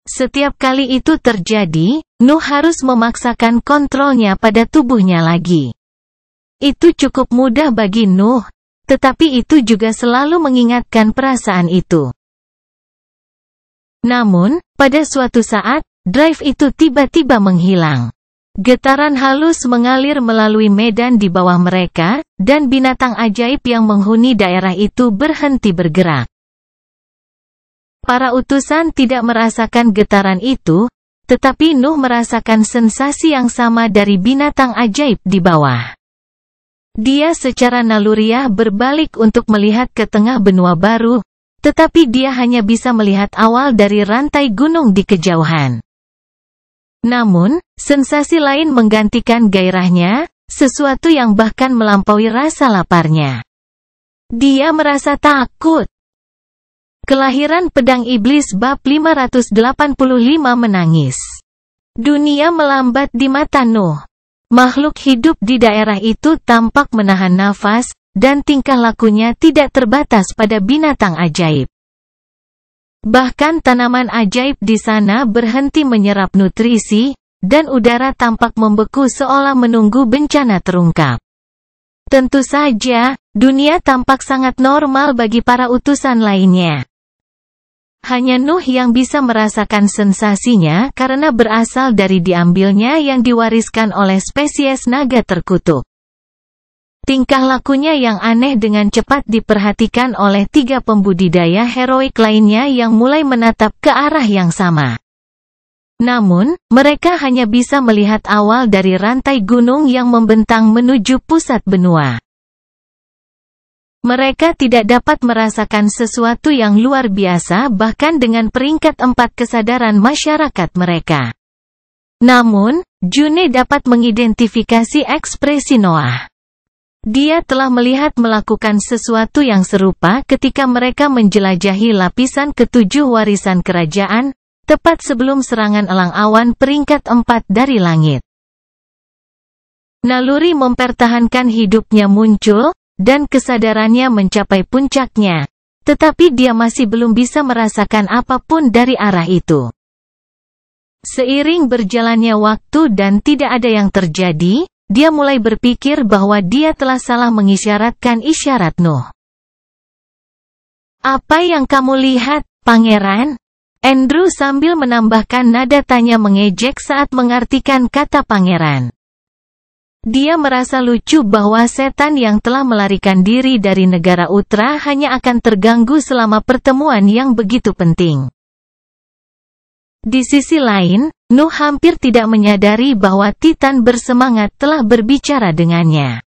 Setiap kali itu terjadi, Nuh harus memaksakan kontrolnya pada tubuhnya lagi. Itu cukup mudah bagi Nuh. Tetapi itu juga selalu mengingatkan perasaan itu. Namun, pada suatu saat, drive itu tiba-tiba menghilang. Getaran halus mengalir melalui medan di bawah mereka, dan binatang ajaib yang menghuni daerah itu berhenti bergerak. Para utusan tidak merasakan getaran itu, tetapi Nuh merasakan sensasi yang sama dari binatang ajaib di bawah. Dia secara naluriah berbalik untuk melihat ke tengah benua baru, tetapi dia hanya bisa melihat awal dari rantai gunung di kejauhan. Namun, sensasi lain menggantikan gairahnya, sesuatu yang bahkan melampaui rasa laparnya. Dia merasa takut. Kelahiran pedang iblis bab 585 menangis. Dunia melambat di mata Nuh. Makhluk hidup di daerah itu tampak menahan nafas, dan tingkah lakunya tidak terbatas pada binatang ajaib. Bahkan tanaman ajaib di sana berhenti menyerap nutrisi, dan udara tampak membeku seolah menunggu bencana terungkap. Tentu saja, dunia tampak sangat normal bagi para utusan lainnya. Hanya Nuh yang bisa merasakan sensasinya karena berasal dari diambilnya yang diwariskan oleh spesies naga terkutuk. Tingkah lakunya yang aneh dengan cepat diperhatikan oleh 3 pembudidaya heroik lainnya yang mulai menatap ke arah yang sama. Namun, mereka hanya bisa melihat awal dari rantai gunung yang membentang menuju pusat benua. Mereka tidak dapat merasakan sesuatu yang luar biasa bahkan dengan peringkat 4 kesadaran masyarakat mereka. Namun, June dapat mengidentifikasi ekspresi Noah. Dia telah melihat melakukan sesuatu yang serupa ketika mereka menjelajahi lapisan ke-7 warisan kerajaan, tepat sebelum serangan elang awan peringkat 4 dari langit. Naluri mempertahankan hidupnya muncul, dan kesadarannya mencapai puncaknya, tetapi dia masih belum bisa merasakan apapun dari arah itu. Seiring berjalannya waktu dan tidak ada yang terjadi, dia mulai berpikir bahwa dia telah salah mengisyaratkan isyarat Nuh. "Apa yang kamu lihat, Pangeran?" Andrew sambil menambahkan nada tanya mengejek saat mengartikan kata pangeran. Dia merasa lucu bahwa setan yang telah melarikan diri dari negara Utra hanya akan terganggu selama pertemuan yang begitu penting. Di sisi lain, Nuh hampir tidak menyadari bahwa Titan bersemangat telah berbicara dengannya.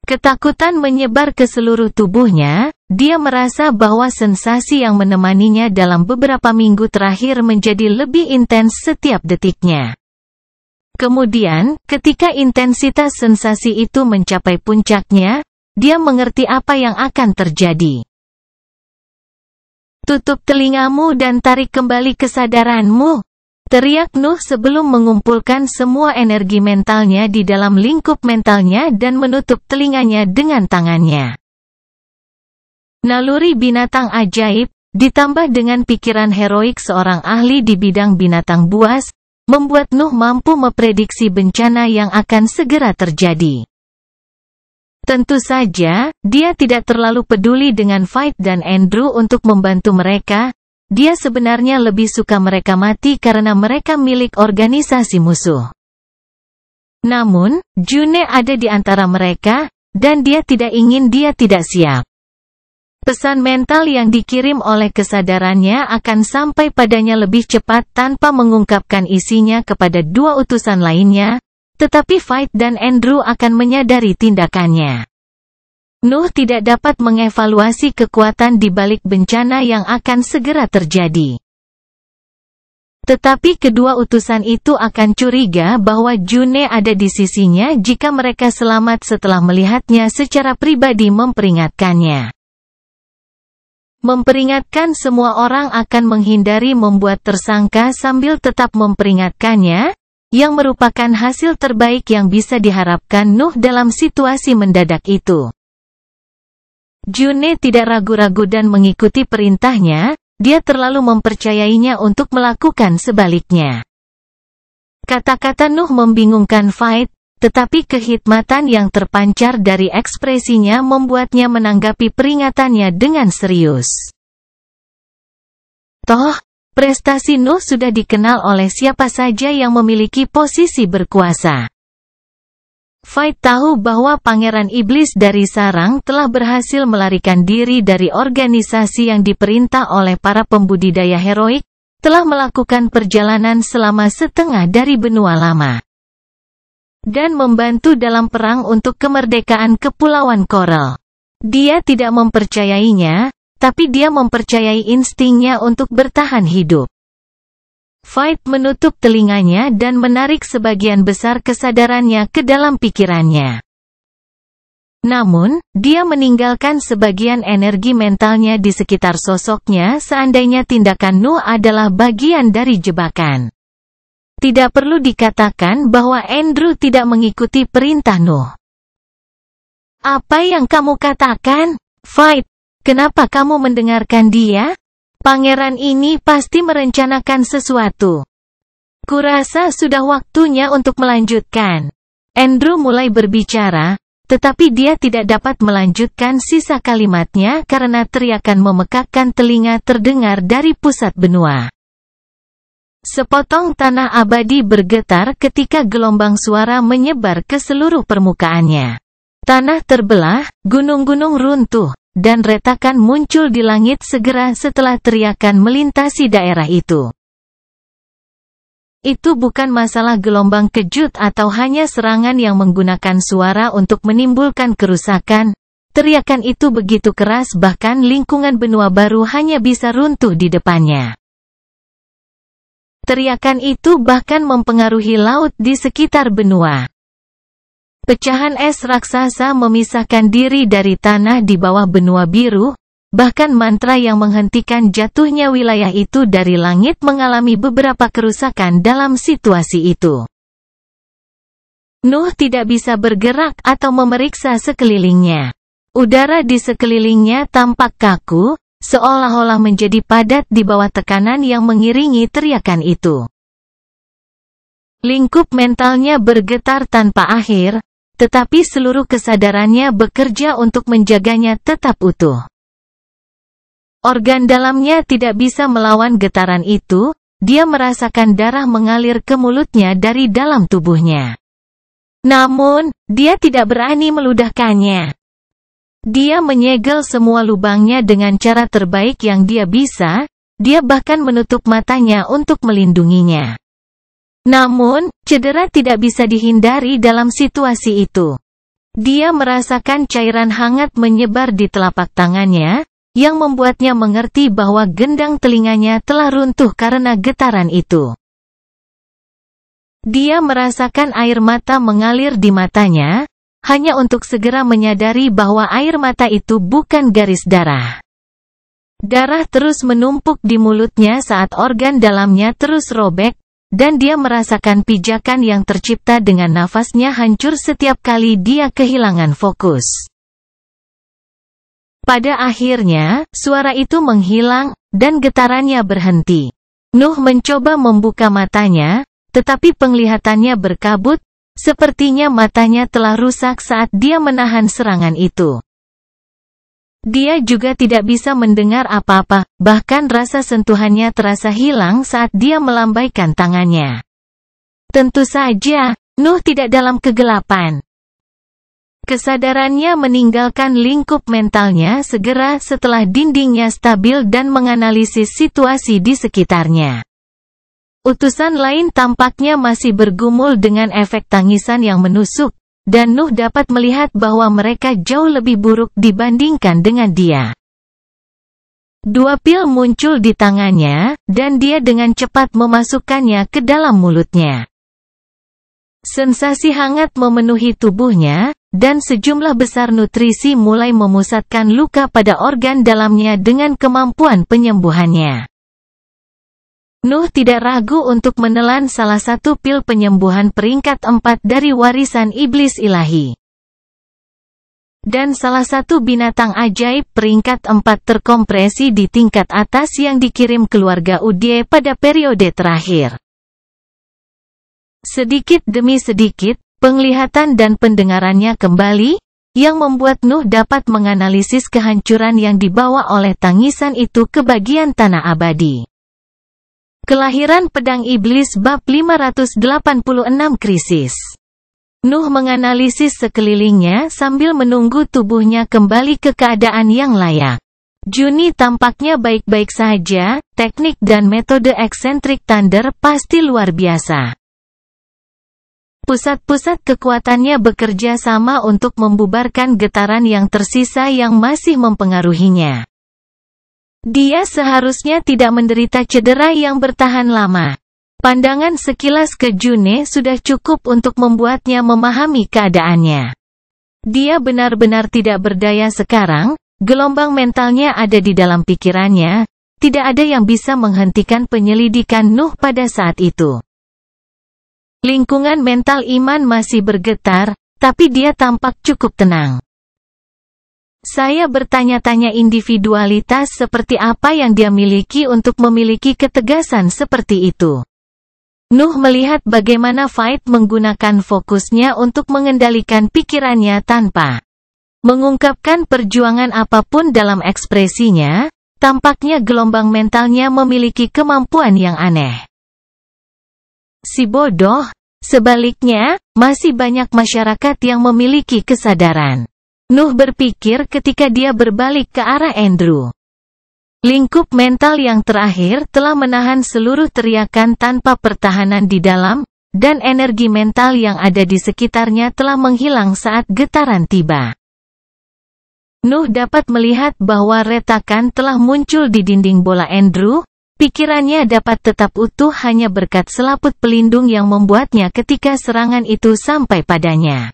Ketakutan menyebar ke seluruh tubuhnya, dia merasa bahwa sensasi yang menemaninya dalam beberapa minggu terakhir menjadi lebih intens setiap detiknya. Kemudian, ketika intensitas sensasi itu mencapai puncaknya, dia mengerti apa yang akan terjadi. "Tutup telingamu dan tarik kembali kesadaranmu," teriak Nuh sebelum mengumpulkan semua energi mentalnya di dalam lingkup mentalnya dan menutup telinganya dengan tangannya. Naluri binatang ajaib, ditambah dengan pikiran heroik seorang ahli di bidang binatang buas, membuat Nuh mampu memprediksi bencana yang akan segera terjadi. Tentu saja, dia tidak terlalu peduli dengan Veit dan Andrew untuk membantu mereka. Dia sebenarnya lebih suka mereka mati karena mereka milik organisasi musuh. Namun, June ada di antara mereka, dan dia tidak ingin dia tidak siap. Pesan mental yang dikirim oleh kesadarannya akan sampai padanya lebih cepat tanpa mengungkapkan isinya kepada dua utusan lainnya, tetapi Veit dan Andrew akan menyadari tindakannya. Nuh tidak dapat mengevaluasi kekuatan di balik bencana yang akan segera terjadi. Tetapi kedua utusan itu akan curiga bahwa June ada di sisinya jika mereka selamat setelah melihatnya secara pribadi memperingatkannya. Memperingatkan semua orang akan menghindari membuat tersangka sambil tetap memperingatkannya, yang merupakan hasil terbaik yang bisa diharapkan Nuh dalam situasi mendadak itu. June tidak ragu-ragu dan mengikuti perintahnya, dia terlalu mempercayainya untuk melakukan sebaliknya. Kata-kata Nuh membingungkan Veit, tetapi kehikmatan yang terpancar dari ekspresinya membuatnya menanggapi peringatannya dengan serius. Toh, prestasi Nuh sudah dikenal oleh siapa saja yang memiliki posisi berkuasa. Veit tahu bahwa Pangeran Iblis dari sarang telah berhasil melarikan diri dari organisasi yang diperintah oleh para pembudidaya heroik, telah melakukan perjalanan selama setengah dari benua lama. Dan membantu dalam perang untuk kemerdekaan Kepulauan Coral. Dia tidak mempercayainya, tapi dia mempercayai instingnya untuk bertahan hidup. Veit menutup telinganya dan menarik sebagian besar kesadarannya ke dalam pikirannya. Namun, dia meninggalkan sebagian energi mentalnya di sekitar sosoknya seandainya tindakan Nuh adalah bagian dari jebakan. Tidak perlu dikatakan bahwa Andrew tidak mengikuti perintah Nuh. Apa yang kamu katakan, Veit? Kenapa kamu mendengarkan dia? Pangeran ini pasti merencanakan sesuatu. Kurasa sudah waktunya untuk melanjutkan. Andrew mulai berbicara, tetapi dia tidak dapat melanjutkan sisa kalimatnya karena teriakan memekakkan telinga terdengar dari pusat benua. Sepotong tanah abadi bergetar ketika gelombang suara menyebar ke seluruh permukaannya. Tanah terbelah, gunung-gunung runtuh, dan retakan muncul di langit segera setelah teriakan melintasi daerah itu. Itu bukan masalah gelombang kejut atau hanya serangan yang menggunakan suara untuk menimbulkan kerusakan. Teriakan itu begitu keras bahkan lingkungan benua baru hanya bisa runtuh di depannya. Teriakan itu bahkan mempengaruhi laut di sekitar benua. Pecahan es raksasa memisahkan diri dari tanah di bawah benua biru, bahkan mantra yang menghentikan jatuhnya wilayah itu dari langit mengalami beberapa kerusakan dalam situasi itu. Nuh tidak bisa bergerak atau memeriksa sekelilingnya. Udara di sekelilingnya tampak kaku, seolah-olah menjadi padat di bawah tekanan yang mengiringi teriakan itu. Lingkup mentalnya bergetar tanpa akhir, tetapi seluruh kesadarannya bekerja untuk menjaganya tetap utuh. Organ dalamnya tidak bisa melawan getaran itu, dia merasakan darah mengalir ke mulutnya dari dalam tubuhnya. Namun, dia tidak berani meludahkannya. Dia menyegel semua lubangnya dengan cara terbaik yang dia bisa, dia bahkan menutup matanya untuk melindunginya. Namun, cedera tidak bisa dihindari dalam situasi itu. Dia merasakan cairan hangat menyebar di telapak tangannya, yang membuatnya mengerti bahwa gendang telinganya telah runtuh karena getaran itu. Dia merasakan air mata mengalir di matanya, hanya untuk segera menyadari bahwa air mata itu bukan garis darah. Darah terus menumpuk di mulutnya saat organ dalamnya terus robek, dan dia merasakan pijakan yang tercipta dengan nafasnya hancur setiap kali dia kehilangan fokus. Pada akhirnya, suara itu menghilang, dan getarannya berhenti. Nuh mencoba membuka matanya, tetapi penglihatannya berkabut, sepertinya matanya telah rusak saat dia menahan serangan itu. Dia juga tidak bisa mendengar apa-apa, bahkan rasa sentuhannya terasa hilang saat dia melambaikan tangannya. Tentu saja, Nuh tidak dalam kegelapan. Kesadarannya meninggalkan lingkup mentalnya segera setelah dindingnya stabil dan menganalisis situasi di sekitarnya. Utusan lain tampaknya masih bergumul dengan efek tangisan yang menusuk, dan Nuh dapat melihat bahwa mereka jauh lebih buruk dibandingkan dengan dia. 2 pil muncul di tangannya, dan dia dengan cepat memasukkannya ke dalam mulutnya. Sensasi hangat memenuhi tubuhnya, dan sejumlah besar nutrisi mulai memusatkan luka pada organ dalamnya dengan kemampuan penyembuhannya. Nuh tidak ragu untuk menelan salah satu pil penyembuhan peringkat 4 dari warisan iblis ilahi. Dan salah satu binatang ajaib peringkat 4 terkompresi di tingkat atas yang dikirim keluarga Udyeh pada periode terakhir. Sedikit demi sedikit, penglihatan dan pendengarannya kembali, yang membuat Nuh dapat menganalisis kehancuran yang dibawa oleh tangisan itu ke bagian tanah abadi. Kelahiran Pedang Iblis bab 586 krisis. Nuh menganalisis sekelilingnya sambil menunggu tubuhnya kembali ke keadaan yang layak. Juni tampaknya baik-baik saja, teknik dan metode eksentrik Thunder pasti luar biasa. Pusat-pusat kekuatannya bekerja sama untuk membubarkan getaran yang tersisa yang masih mempengaruhinya. Dia seharusnya tidak menderita cedera yang bertahan lama. Pandangan sekilas ke June sudah cukup untuk membuatnya memahami keadaannya. Dia benar-benar tidak berdaya sekarang, gelombang mentalnya ada di dalam pikirannya, tidak ada yang bisa menghentikan penyelidikan Nuh pada saat itu. Lingkungan mental iman masih bergetar, tapi dia tampak cukup tenang. Saya bertanya-tanya individualitas seperti apa yang dia miliki untuk memiliki ketegasan seperti itu. Nuh melihat bagaimana Veit menggunakan fokusnya untuk mengendalikan pikirannya tanpa mengungkapkan perjuangan apapun dalam ekspresinya, tampaknya gelombang mentalnya memiliki kemampuan yang aneh. Si bodoh, sebaliknya, masih banyak masyarakat yang memiliki kesadaran. Nuh berpikir ketika dia berbalik ke arah Andrew. Lingkup mental yang terakhir telah menahan seluruh teriakan tanpa pertahanan di dalam, dan energi mental yang ada di sekitarnya telah menghilang saat getaran tiba. Nuh dapat melihat bahwa retakan telah muncul di dinding bola Andrew, pikirannya dapat tetap utuh hanya berkat selaput pelindung yang membuatnya ketika serangan itu sampai padanya.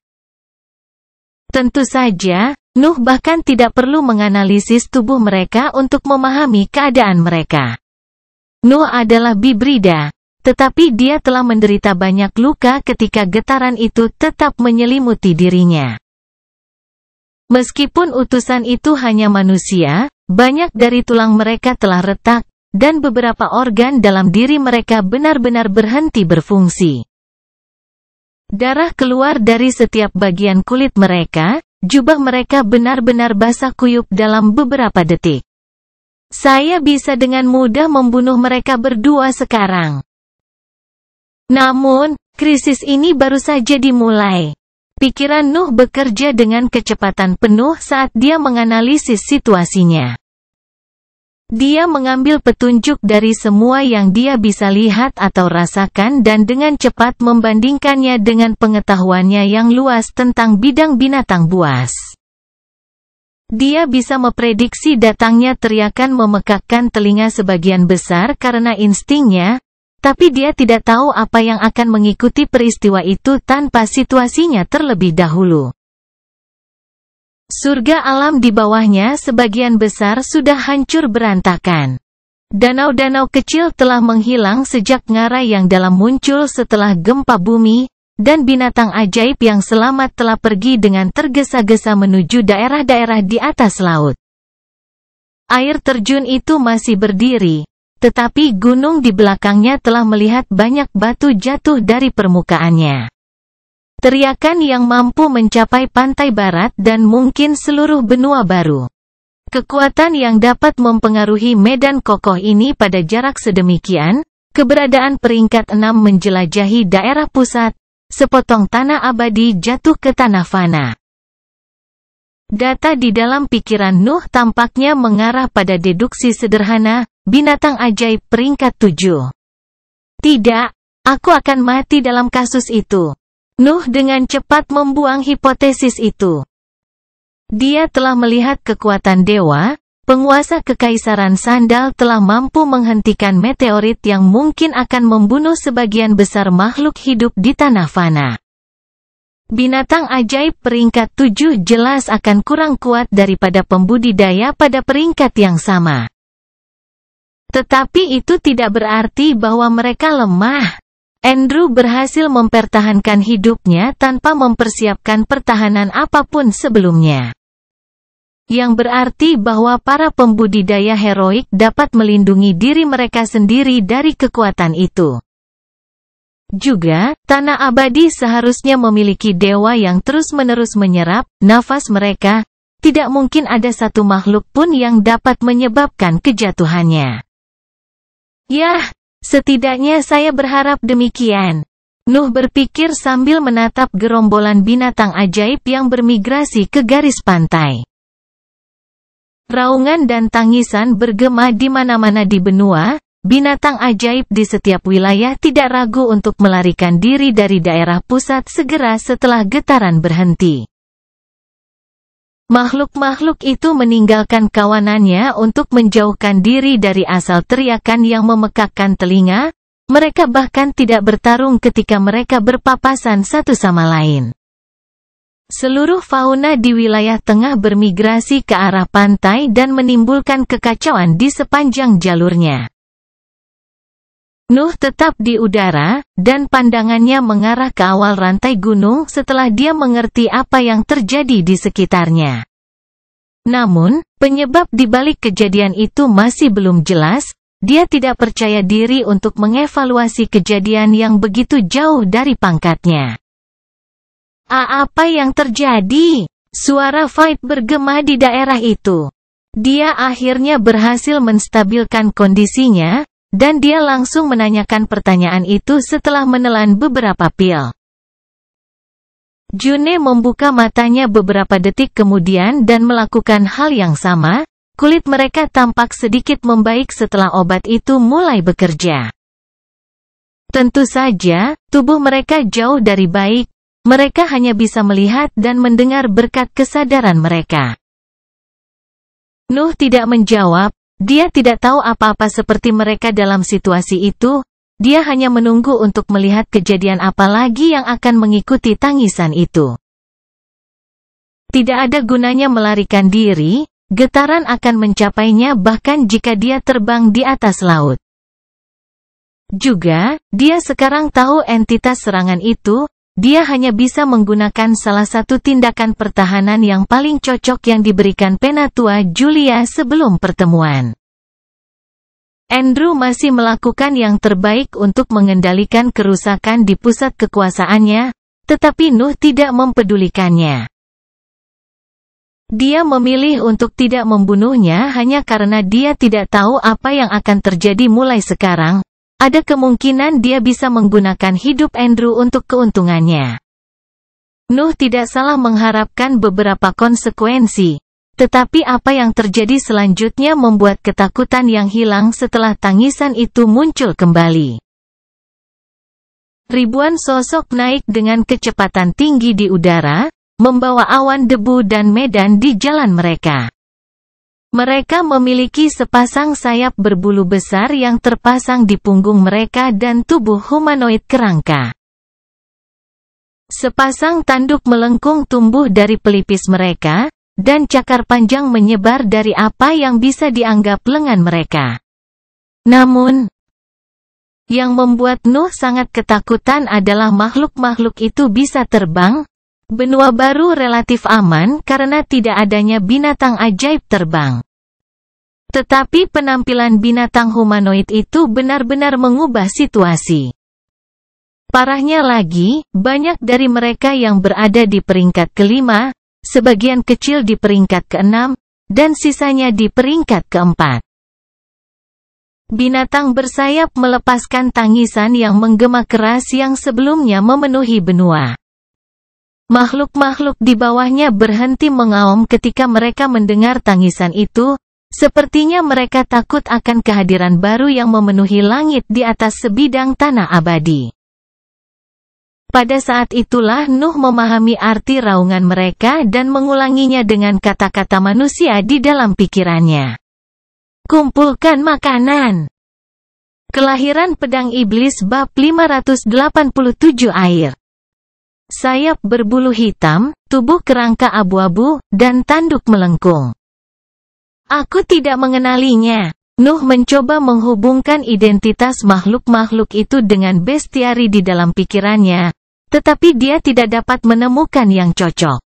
Tentu saja, Nuh bahkan tidak perlu menganalisis tubuh mereka untuk memahami keadaan mereka. Nuh adalah bibrida, tetapi dia telah menderita banyak luka ketika getaran itu tetap menyelimuti dirinya. Meskipun utusan itu hanya manusia, banyak dari tulang mereka telah retak, dan beberapa organ dalam diri mereka benar-benar berhenti berfungsi. Darah keluar dari setiap bagian kulit mereka, jubah mereka benar-benar basah kuyup dalam beberapa detik. Saya bisa dengan mudah membunuh mereka berdua sekarang. Namun, krisis ini baru saja dimulai. Pikiran Nuh bekerja dengan kecepatan penuh saat dia menganalisis situasinya. Dia mengambil petunjuk dari semua yang dia bisa lihat atau rasakan dan dengan cepat membandingkannya dengan pengetahuannya yang luas tentang bidang binatang buas. Dia bisa memprediksi datangnya teriakan memekakkan telinga sebagian besar karena instingnya, tapi dia tidak tahu apa yang akan mengikuti peristiwa itu tanpa situasinya terlebih dahulu. Surga alam di bawahnya sebagian besar sudah hancur berantakan. Danau-danau kecil telah menghilang sejak ngarai yang dalam muncul setelah gempa bumi, dan binatang ajaib yang selamat telah pergi dengan tergesa-gesa menuju daerah-daerah di atas laut. Air terjun itu masih berdiri, tetapi gunung di belakangnya telah melihat banyak batu jatuh dari permukaannya. Teriakan yang mampu mencapai pantai barat dan mungkin seluruh benua baru. Kekuatan yang dapat mempengaruhi medan kokoh ini pada jarak sedemikian, keberadaan peringkat 6 menjelajahi daerah pusat, sepotong tanah abadi jatuh ke tanah fana. Data di dalam pikiran Nuh tampaknya mengarah pada deduksi sederhana, binatang ajaib peringkat 7. Tidak, aku akan mati dalam kasus itu. Nuh dengan cepat membuang hipotesis itu. Dia telah melihat kekuatan dewa, penguasa kekaisaran sandal telah mampu menghentikan meteorit yang mungkin akan membunuh sebagian besar makhluk hidup di tanah fana. Binatang ajaib peringkat 7 jelas akan kurang kuat daripada pembudidaya pada peringkat yang sama. Tetapi itu tidak berarti bahwa mereka lemah. Andrew berhasil mempertahankan hidupnya tanpa mempersiapkan pertahanan apapun sebelumnya. Yang berarti bahwa para pembudidaya heroik dapat melindungi diri mereka sendiri dari kekuatan itu. Juga, tanah abadi seharusnya memiliki dewa yang terus-menerus menyerap nafas mereka. Tidak mungkin ada satu makhluk pun yang dapat menyebabkan kejatuhannya. Yah, setidaknya saya berharap demikian. Nuh berpikir sambil menatap gerombolan binatang ajaib yang bermigrasi ke garis pantai. Raungan dan tangisan bergema di mana-mana di benua. Binatang ajaib di setiap wilayah tidak ragu untuk melarikan diri dari daerah pusat segera setelah getaran berhenti. Makhluk-makhluk itu meninggalkan kawanannya untuk menjauhkan diri dari asal teriakan yang memekakkan telinga. Mereka bahkan tidak bertarung ketika mereka berpapasan satu sama lain. Seluruh fauna di wilayah tengah bermigrasi ke arah pantai dan menimbulkan kekacauan di sepanjang jalurnya. Nuh tetap di udara, dan pandangannya mengarah ke awal rantai gunung setelah dia mengerti apa yang terjadi di sekitarnya. Namun, penyebab di balik kejadian itu masih belum jelas. Dia tidak percaya diri untuk mengevaluasi kejadian yang begitu jauh dari pangkatnya. Apa yang terjadi? Suara Fight bergema di daerah itu. Dia akhirnya berhasil menstabilkan kondisinya, dan dia langsung menanyakan pertanyaan itu setelah menelan beberapa pil. June membuka matanya beberapa detik kemudian dan melakukan hal yang sama. Kulit mereka tampak sedikit membaik setelah obat itu mulai bekerja. Tentu saja, tubuh mereka jauh dari baik. Mereka hanya bisa melihat dan mendengar berkat kesadaran mereka. Nuh tidak menjawab. Dia tidak tahu apa-apa seperti mereka dalam situasi itu. Dia hanya menunggu untuk melihat kejadian apa lagi yang akan mengikuti tangisan itu. Tidak ada gunanya melarikan diri. Getaran akan mencapainya bahkan jika dia terbang di atas laut. Juga, dia sekarang tahu entitas serangan itu. Dia hanya bisa menggunakan salah satu tindakan pertahanan yang paling cocok yang diberikan Penatua Julia sebelum pertemuan. Andrew masih melakukan yang terbaik untuk mengendalikan kerusakan di pusat kekuasaannya, tetapi Nuh tidak mempedulikannya. Dia memilih untuk tidak membunuhnya hanya karena dia tidak tahu apa yang akan terjadi mulai sekarang. Ada kemungkinan dia bisa menggunakan hidup Andrew untuk keuntungannya. Nuh tidak salah mengharapkan beberapa konsekuensi, tetapi apa yang terjadi selanjutnya membuat ketakutan yang hilang setelah tangisan itu muncul kembali. Ribuan sosok naik dengan kecepatan tinggi di udara, membawa awan debu dan medan di jalan mereka. Mereka memiliki sepasang sayap berbulu besar yang terpasang di punggung mereka dan tubuh humanoid kerangka. Sepasang tanduk melengkung tumbuh dari pelipis mereka, dan cakar panjang menyebar dari apa yang bisa dianggap lengan mereka. Namun, yang membuat Nuh sangat ketakutan adalah makhluk-makhluk itu bisa terbang. Benua baru relatif aman karena tidak adanya binatang ajaib terbang. Tetapi penampilan binatang humanoid itu benar-benar mengubah situasi. Parahnya lagi, banyak dari mereka yang berada di peringkat kelima, sebagian kecil di peringkat keenam, dan sisanya di peringkat keempat. Binatang bersayap melepaskan tangisan yang menggema keras yang sebelumnya memenuhi benua. Makhluk-makhluk di bawahnya berhenti mengaum ketika mereka mendengar tangisan itu, sepertinya mereka takut akan kehadiran baru yang memenuhi langit di atas sebidang tanah abadi. Pada saat itulah Nuh memahami arti raungan mereka dan mengulanginya dengan kata-kata manusia di dalam pikirannya. Kumpulkan makanan. Kelahiran pedang iblis bab 587 air. Sayap berbulu hitam, tubuh kerangka abu-abu, dan tanduk melengkung. Aku tidak mengenalinya. Nuh mencoba menghubungkan identitas makhluk-makhluk itu dengan bestiari di dalam pikirannya, tetapi dia tidak dapat menemukan yang cocok.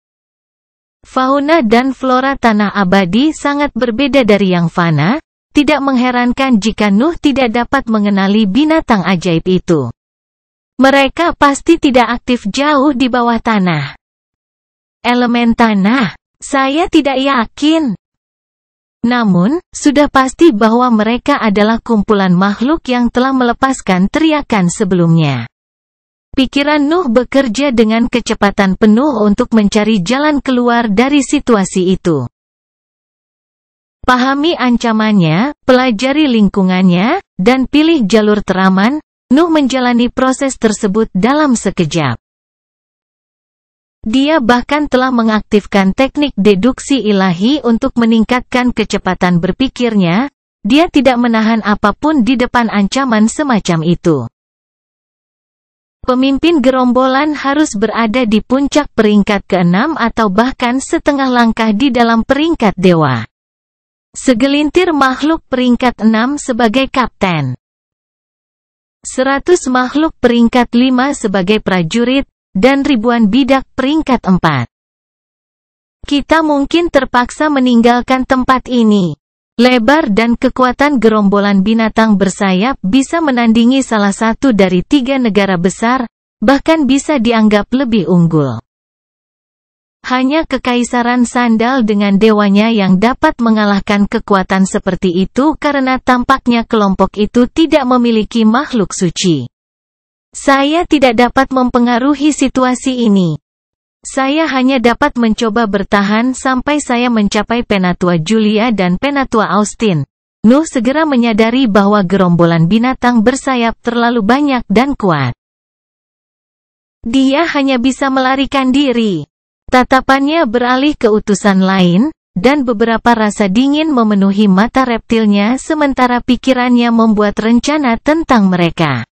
Fauna dan flora tanah abadi sangat berbeda dari yang fana, tidak mengherankan jika Nuh tidak dapat mengenali binatang ajaib itu. Mereka pasti tidak aktif jauh di bawah tanah. Elemen tanah, saya tidak yakin. Namun, sudah pasti bahwa mereka adalah kumpulan makhluk yang telah melepaskan teriakan sebelumnya. Pikiran Nuh bekerja dengan kecepatan penuh untuk mencari jalan keluar dari situasi itu. Pahami ancamannya, pelajari lingkungannya, dan pilih jalur teraman. Nuh menjalani proses tersebut dalam sekejap. Dia bahkan telah mengaktifkan teknik deduksi ilahi untuk meningkatkan kecepatan berpikirnya. Dia tidak menahan apapun di depan ancaman semacam itu. Pemimpin gerombolan harus berada di puncak peringkat ke-6 atau bahkan setengah langkah di dalam peringkat dewa. Segelintir makhluk peringkat 6 sebagai kapten. 100 makhluk peringkat 5 sebagai prajurit, dan ribuan bidak peringkat 4. Kita mungkin terpaksa meninggalkan tempat ini. Lebar dan kekuatan gerombolan binatang bersayap bisa menandingi salah satu dari 3 negara besar, bahkan bisa dianggap lebih unggul. Hanya kekaisaran sandal dengan dewanya yang dapat mengalahkan kekuatan seperti itu karena tampaknya kelompok itu tidak memiliki makhluk suci. Saya tidak dapat mempengaruhi situasi ini. Saya hanya dapat mencoba bertahan sampai saya mencapai Penatua Julia dan Penatua Austin. Nuh segera menyadari bahwa gerombolan binatang bersayap terlalu banyak dan kuat. Dia hanya bisa melarikan diri. Tatapannya beralih ke utusan lain, dan beberapa rasa dingin memenuhi mata reptilnya sementara pikirannya membuat rencana tentang mereka.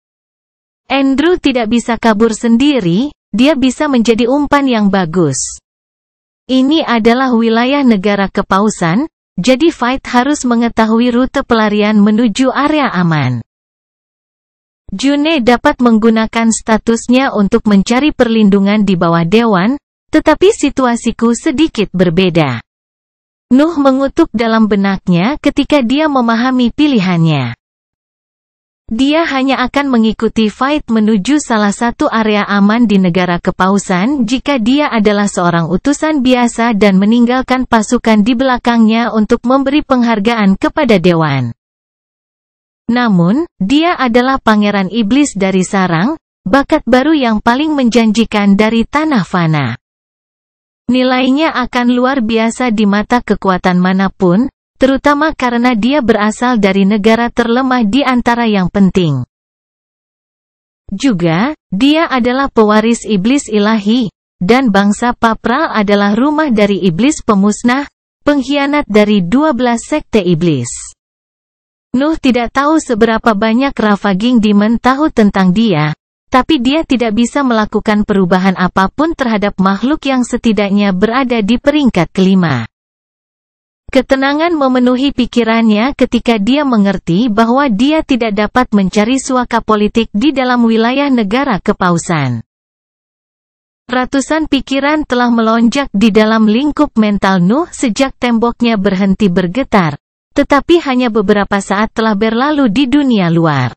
Andrew tidak bisa kabur sendiri, dia bisa menjadi umpan yang bagus. Ini adalah wilayah negara kepausan, jadi Fight harus mengetahui rute pelarian menuju area aman. June dapat menggunakan statusnya untuk mencari perlindungan di bawah dewan, tetapi situasiku sedikit berbeda. Nuh mengutuk dalam benaknya ketika dia memahami pilihannya. Dia hanya akan mengikuti Fight menuju salah satu area aman di negara kepausan jika dia adalah seorang utusan biasa dan meninggalkan pasukan di belakangnya untuk memberi penghargaan kepada dewan. Namun, dia adalah pangeran iblis dari sarang, bakat baru yang paling menjanjikan dari tanah fana. Nilainya akan luar biasa di mata kekuatan manapun, terutama karena dia berasal dari negara terlemah di antara yang penting. Juga, dia adalah pewaris iblis ilahi, dan bangsa Papral adalah rumah dari iblis pemusnah, pengkhianat dari 12 sekte iblis. Nuh tidak tahu seberapa banyak Ravaging Demon tahu tentang dia, tapi dia tidak bisa melakukan perubahan apapun terhadap makhluk yang setidaknya berada di peringkat kelima. Ketenangan memenuhi pikirannya ketika dia mengerti bahwa dia tidak dapat mencari suaka politik di dalam wilayah negara kepausan. Ratusan pikiran telah melonjak di dalam lingkup mental Nuh sejak temboknya berhenti bergetar, tetapi hanya beberapa saat telah berlalu di dunia luar.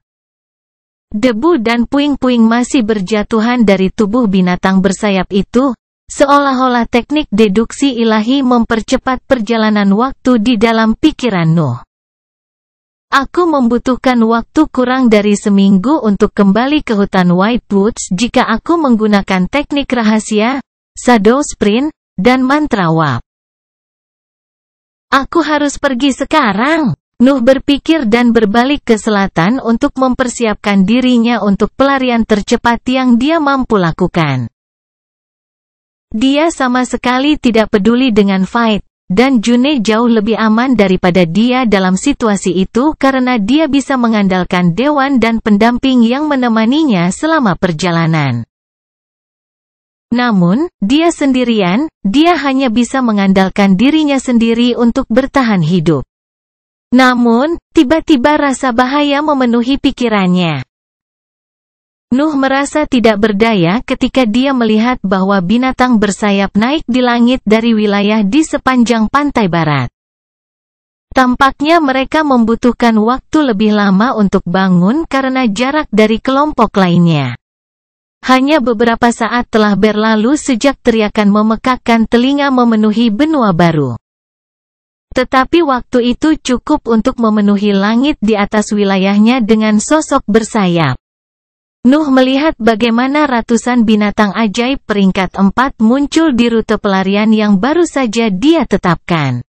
Debu dan puing-puing masih berjatuhan dari tubuh binatang bersayap itu, seolah-olah teknik deduksi ilahi mempercepat perjalanan waktu di dalam pikiran Nuh. Aku membutuhkan waktu kurang dari seminggu untuk kembali ke hutan White Woods jika aku menggunakan teknik rahasia, shadow sprint, dan mantra warp. Aku harus pergi sekarang. Nuh berpikir dan berbalik ke selatan untuk mempersiapkan dirinya untuk pelarian tercepat yang dia mampu lakukan. Dia sama sekali tidak peduli dengan Fight, dan June jauh lebih aman daripada dia dalam situasi itu karena dia bisa mengandalkan dewan dan pendamping yang menemaninya selama perjalanan. Namun, dia sendirian, dia hanya bisa mengandalkan dirinya sendiri untuk bertahan hidup. Namun, tiba-tiba rasa bahaya memenuhi pikirannya. Nuh merasa tidak berdaya ketika dia melihat bahwa binatang bersayap naik di langit dari wilayah di sepanjang pantai barat. Tampaknya mereka membutuhkan waktu lebih lama untuk bangun karena jarak dari kelompok lainnya. Hanya beberapa saat telah berlalu sejak teriakan memekakkan telinga memenuhi benua baru. Tetapi waktu itu cukup untuk memenuhi langit di atas wilayahnya dengan sosok bersayap. Nuh melihat bagaimana ratusan binatang ajaib peringkat 4 muncul di rute pelarian yang baru saja dia tetapkan.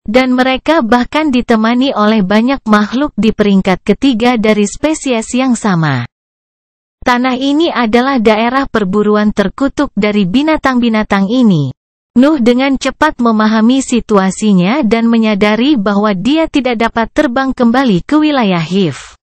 Dan mereka bahkan ditemani oleh banyak makhluk di peringkat ketiga dari spesies yang sama. Tanah ini adalah daerah perburuan terkutuk dari binatang-binatang ini. Nuh dengan cepat memahami situasinya dan menyadari bahwa dia tidak dapat terbang kembali ke wilayah Hif.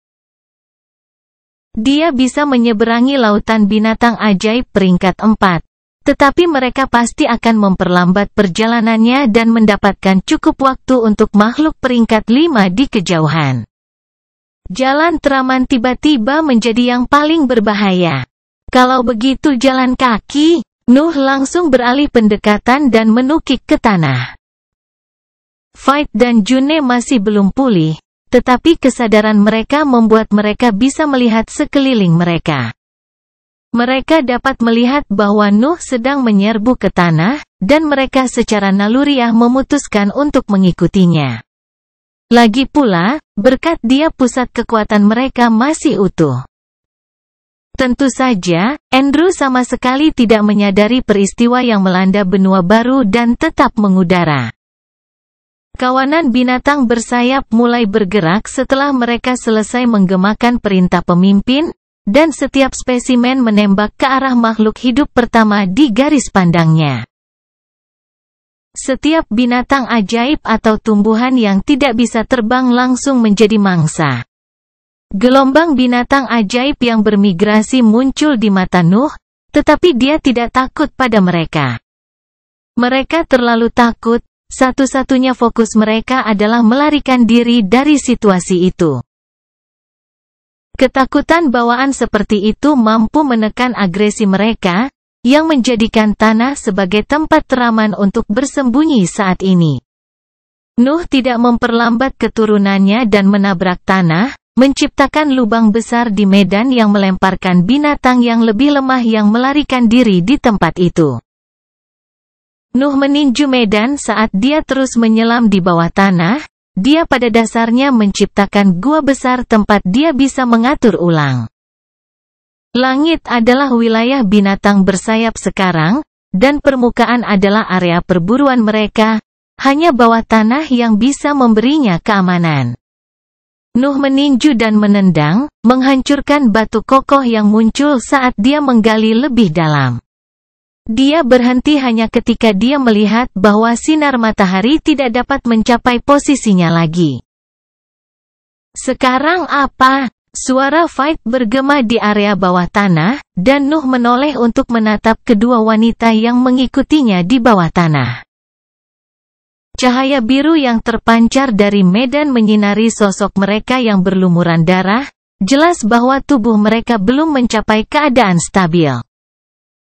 Dia bisa menyeberangi lautan binatang ajaib peringkat 4. Tetapi mereka pasti akan memperlambat perjalanannya dan mendapatkan cukup waktu untuk makhluk peringkat 5 di kejauhan. Jalan teraman tiba-tiba menjadi yang paling berbahaya. Kalau begitu jalan kaki, Nuh langsung beralih pendekatan dan menukik ke tanah. Fight dan June masih belum pulih. Tetapi kesadaran mereka membuat mereka bisa melihat sekeliling mereka. Mereka dapat melihat bahwa Nuh sedang menyerbu ke tanah, dan mereka secara naluriah memutuskan untuk mengikutinya. Lagi pula, berkat dia pusat kekuatan mereka masih utuh. Tentu saja, Andrew sama sekali tidak menyadari peristiwa yang melanda benua baru dan tetap mengudara. Kawanan binatang bersayap mulai bergerak setelah mereka selesai menggemakan perintah pemimpin, dan setiap spesimen menembak ke arah makhluk hidup pertama di garis pandangnya. Setiap binatang ajaib atau tumbuhan yang tidak bisa terbang langsung menjadi mangsa. Gelombang binatang ajaib yang bermigrasi muncul di mata Nuh, tetapi dia tidak takut pada mereka. Mereka terlalu takut. Satu-satunya fokus mereka adalah melarikan diri dari situasi itu. Ketakutan bawaan seperti itu mampu menekan agresi mereka, yang menjadikan tanah sebagai tempat teraman untuk bersembunyi saat ini. Nuh tidak memperlambat keturunannya dan menabrak tanah, menciptakan lubang besar di medan yang melemparkan binatang yang lebih lemah yang melarikan diri di tempat itu. Nuh meninju medan saat dia terus menyelam di bawah tanah, dia pada dasarnya menciptakan gua besar tempat dia bisa mengatur ulang. Langit adalah wilayah binatang bersayap sekarang, dan permukaan adalah area perburuan mereka, hanya bawah tanah yang bisa memberinya keamanan. Nuh meninju dan menendang, menghancurkan batu kokoh yang muncul saat dia menggali lebih dalam. Dia berhenti hanya ketika dia melihat bahwa sinar matahari tidak dapat mencapai posisinya lagi. Sekarang apa? Suara Fight bergema di area bawah tanah, dan Nuh menoleh untuk menatap kedua wanita yang mengikutinya di bawah tanah. Cahaya biru yang terpancar dari medan menyinari sosok mereka yang berlumuran darah, jelas bahwa tubuh mereka belum mencapai keadaan stabil.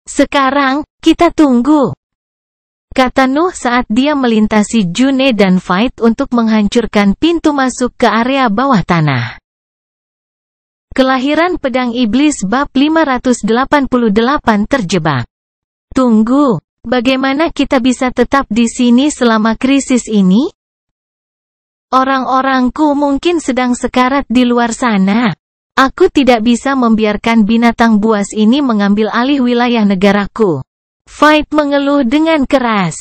Sekarang, kita tunggu. kata Nuh saat dia melintasi June dan Fight untuk menghancurkan pintu masuk ke area bawah tanah. Kelahiran Pedang Iblis bab 588 terjebak. Tunggu, bagaimana kita bisa tetap di sini selama krisis ini? Orang-orangku mungkin sedang sekarat di luar sana. Aku tidak bisa membiarkan binatang buas ini mengambil alih wilayah negaraku. Fight mengeluh dengan keras.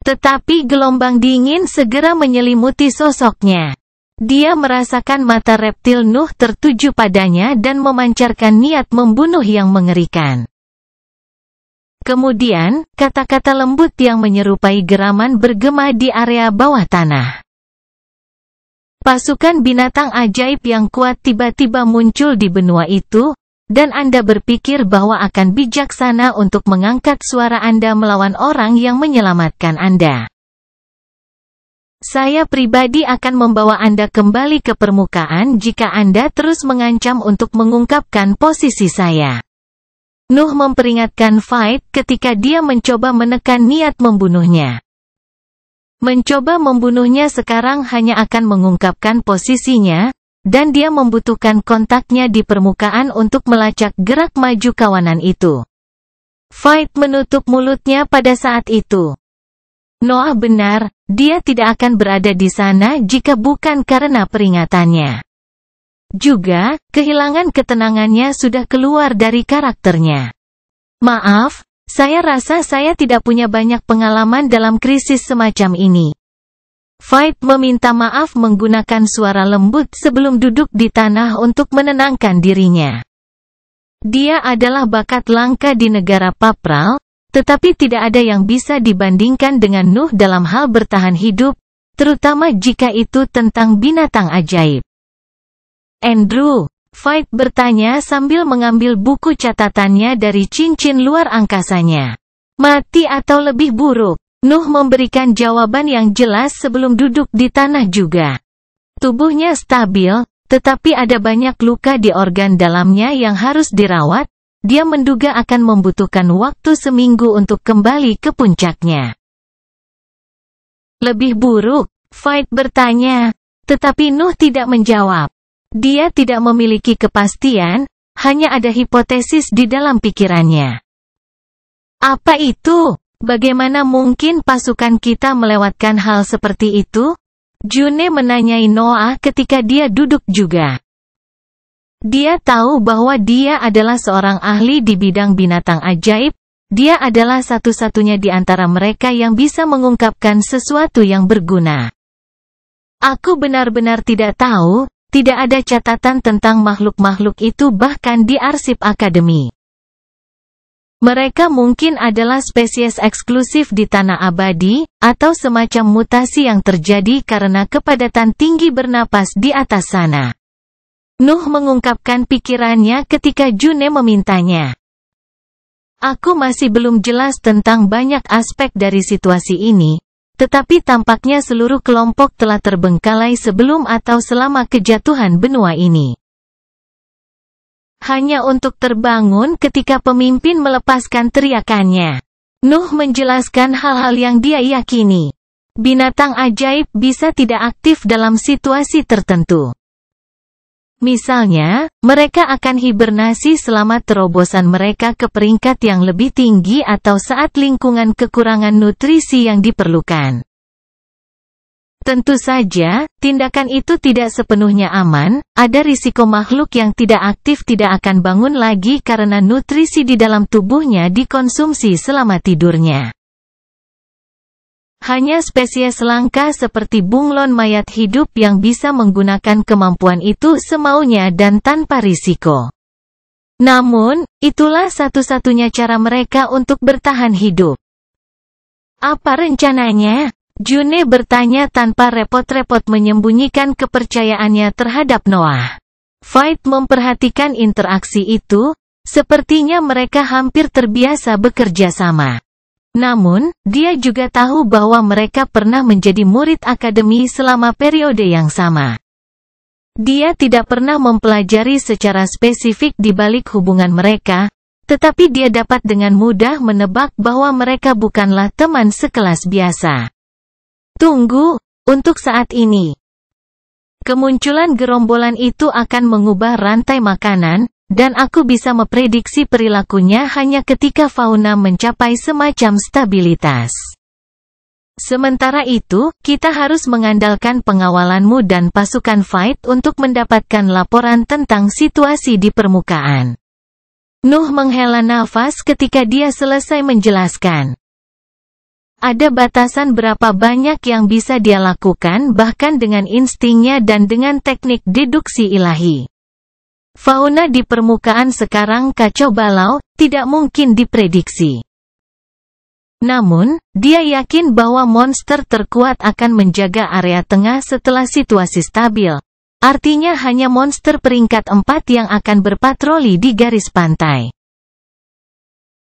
Tetapi gelombang dingin segera menyelimuti sosoknya. Dia merasakan mata reptil Nuh tertuju padanya dan memancarkan niat membunuh yang mengerikan. Kemudian, kata-kata lembut yang menyerupai geraman bergema di area bawah tanah. Pasukan binatang ajaib yang kuat tiba-tiba muncul di benua itu, dan Anda berpikir bahwa akan bijaksana untuk mengangkat suara Anda melawan orang yang menyelamatkan Anda. Saya pribadi akan membawa Anda kembali ke permukaan jika Anda terus mengancam untuk mengungkapkan posisi saya. Nuh memperingatkan Fight ketika dia mencoba menekan niat membunuhnya. Mencoba membunuhnya sekarang hanya akan mengungkapkan posisinya, dan dia membutuhkan kontaknya di permukaan untuk melacak gerak maju kawanan itu. Fight menutup mulutnya pada saat itu. Noah benar, dia tidak akan berada di sana jika bukan karena peringatannya. Juga, kehilangan ketenangannya sudah keluar dari karakternya. Maaf, saya rasa saya tidak punya banyak pengalaman dalam krisis semacam ini. Fight meminta maaf menggunakan suara lembut sebelum duduk di tanah untuk menenangkan dirinya. Dia adalah bakat langka di negara Papral, tetapi tidak ada yang bisa dibandingkan dengan Nuh dalam hal bertahan hidup, terutama jika itu tentang binatang ajaib. Andrew, Fight bertanya sambil mengambil buku catatannya dari cincin luar angkasanya. Mati atau lebih buruk? Nuh memberikan jawaban yang jelas sebelum duduk di tanah juga. Tubuhnya stabil, tetapi ada banyak luka di organ dalamnya yang harus dirawat. Dia menduga akan membutuhkan waktu seminggu untuk kembali ke puncaknya. Lebih buruk? Fight bertanya, tetapi Nuh tidak menjawab. Dia tidak memiliki kepastian, hanya ada hipotesis di dalam pikirannya. Apa itu? Bagaimana mungkin pasukan kita melewatkan hal seperti itu? June menanyai Noah ketika dia duduk juga. Dia tahu bahwa dia adalah seorang ahli di bidang binatang ajaib, dia adalah satu-satunya di antara mereka yang bisa mengungkapkan sesuatu yang berguna. Aku benar-benar tidak tahu. Tidak ada catatan tentang makhluk-makhluk itu bahkan di arsip akademi. Mereka mungkin adalah spesies eksklusif di tanah abadi, atau semacam mutasi yang terjadi karena kepadatan tinggi bernapas di atas sana. Nuh mengungkapkan pikirannya ketika June memintanya. Aku masih belum jelas tentang banyak aspek dari situasi ini. Tetapi tampaknya seluruh kelompok telah terbengkalai sebelum atau selama kejatuhan benua ini. Hanya untuk terbangun ketika pemimpin melepaskan teriakannya. Nuh menjelaskan hal-hal yang dia yakini. Binatang ajaib bisa tidak aktif dalam situasi tertentu. Misalnya, mereka akan hibernasi selama terobosan mereka ke peringkat yang lebih tinggi atau saat lingkungan kekurangan nutrisi yang diperlukan. Tentu saja, tindakan itu tidak sepenuhnya aman, ada risiko makhluk yang tidak aktif tidak akan bangun lagi karena nutrisi di dalam tubuhnya dikonsumsi selama tidurnya. Hanya spesies langka seperti bunglon mayat hidup yang bisa menggunakan kemampuan itu semaunya dan tanpa risiko. Namun, itulah satu-satunya cara mereka untuk bertahan hidup. Apa rencananya? June bertanya tanpa repot-repot menyembunyikan kepercayaannya terhadap Noah. Fight memperhatikan interaksi itu, sepertinya mereka hampir terbiasa bekerja sama. Namun, dia juga tahu bahwa mereka pernah menjadi murid akademi selama periode yang sama. Dia tidak pernah mempelajari secara spesifik di balik hubungan mereka, tetapi dia dapat dengan mudah menebak bahwa mereka bukanlah teman sekelas biasa. Tunggu, untuk saat ini. Kemunculan gerombolan itu akan mengubah rantai makanan, dan aku bisa memprediksi perilakunya hanya ketika fauna mencapai semacam stabilitas. Sementara itu, kita harus mengandalkan pengawalanmu dan pasukan Fight untuk mendapatkan laporan tentang situasi di permukaan. Nuh menghela nafas ketika dia selesai menjelaskan. Ada batasan berapa banyak yang bisa dia lakukan bahkan dengan instingnya dan dengan teknik deduksi ilahi. Fauna di permukaan sekarang kacau balau, tidak mungkin diprediksi. Namun, dia yakin bahwa monster terkuat akan menjaga area tengah setelah situasi stabil. Artinya hanya monster peringkat 4 yang akan berpatroli di garis pantai.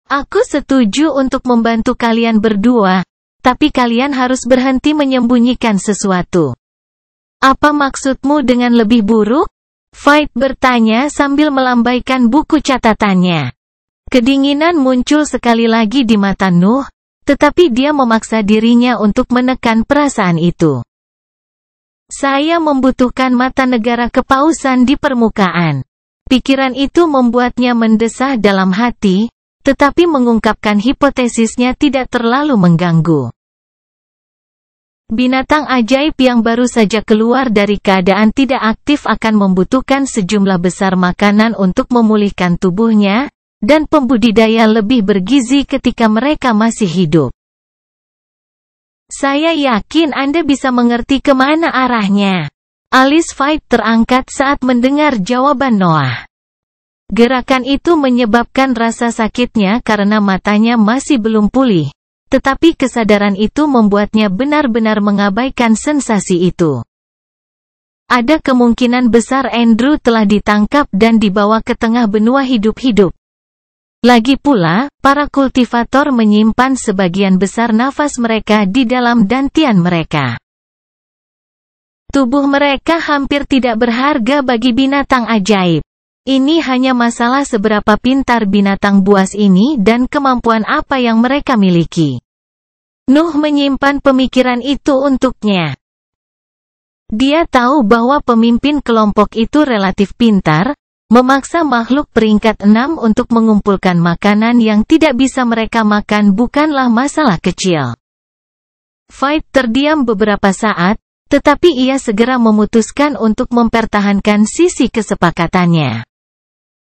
Aku setuju untuk membantu kalian berdua, tapi kalian harus berhenti menyembunyikan sesuatu. Apa maksudmu dengan lebih buruk? Fight bertanya sambil melambaikan buku catatannya. Kedinginan muncul sekali lagi di mata Nuh, tetapi dia memaksa dirinya untuk menekan perasaan itu. Saya membutuhkan mata negara kepausan di permukaan. Pikiran itu membuatnya mendesah dalam hati, tetapi mengungkapkan hipotesisnya tidak terlalu mengganggu. Binatang ajaib yang baru saja keluar dari keadaan tidak aktif akan membutuhkan sejumlah besar makanan untuk memulihkan tubuhnya, dan pembudidaya lebih bergizi ketika mereka masih hidup. Saya yakin Anda bisa mengerti kemana arahnya. Alis Fight terangkat saat mendengar jawaban Noah. Gerakan itu menyebabkan rasa sakitnya karena matanya masih belum pulih, tetapi kesadaran itu membuatnya benar-benar mengabaikan sensasi itu. Ada kemungkinan besar Andrew telah ditangkap dan dibawa ke tengah benua hidup-hidup. Lagi pula, para kultivator menyimpan sebagian besar nafas mereka di dalam dantian mereka. Tubuh mereka hampir tidak berharga bagi binatang ajaib. Ini hanya masalah seberapa pintar binatang buas ini dan kemampuan apa yang mereka miliki. Nuh menyimpan pemikiran itu untuknya. Dia tahu bahwa pemimpin kelompok itu relatif pintar, memaksa makhluk peringkat 6 untuk mengumpulkan makanan yang tidak bisa mereka makan bukanlah masalah kecil. Fight terdiam beberapa saat, tetapi ia segera memutuskan untuk mempertahankan sisi kesepakatannya.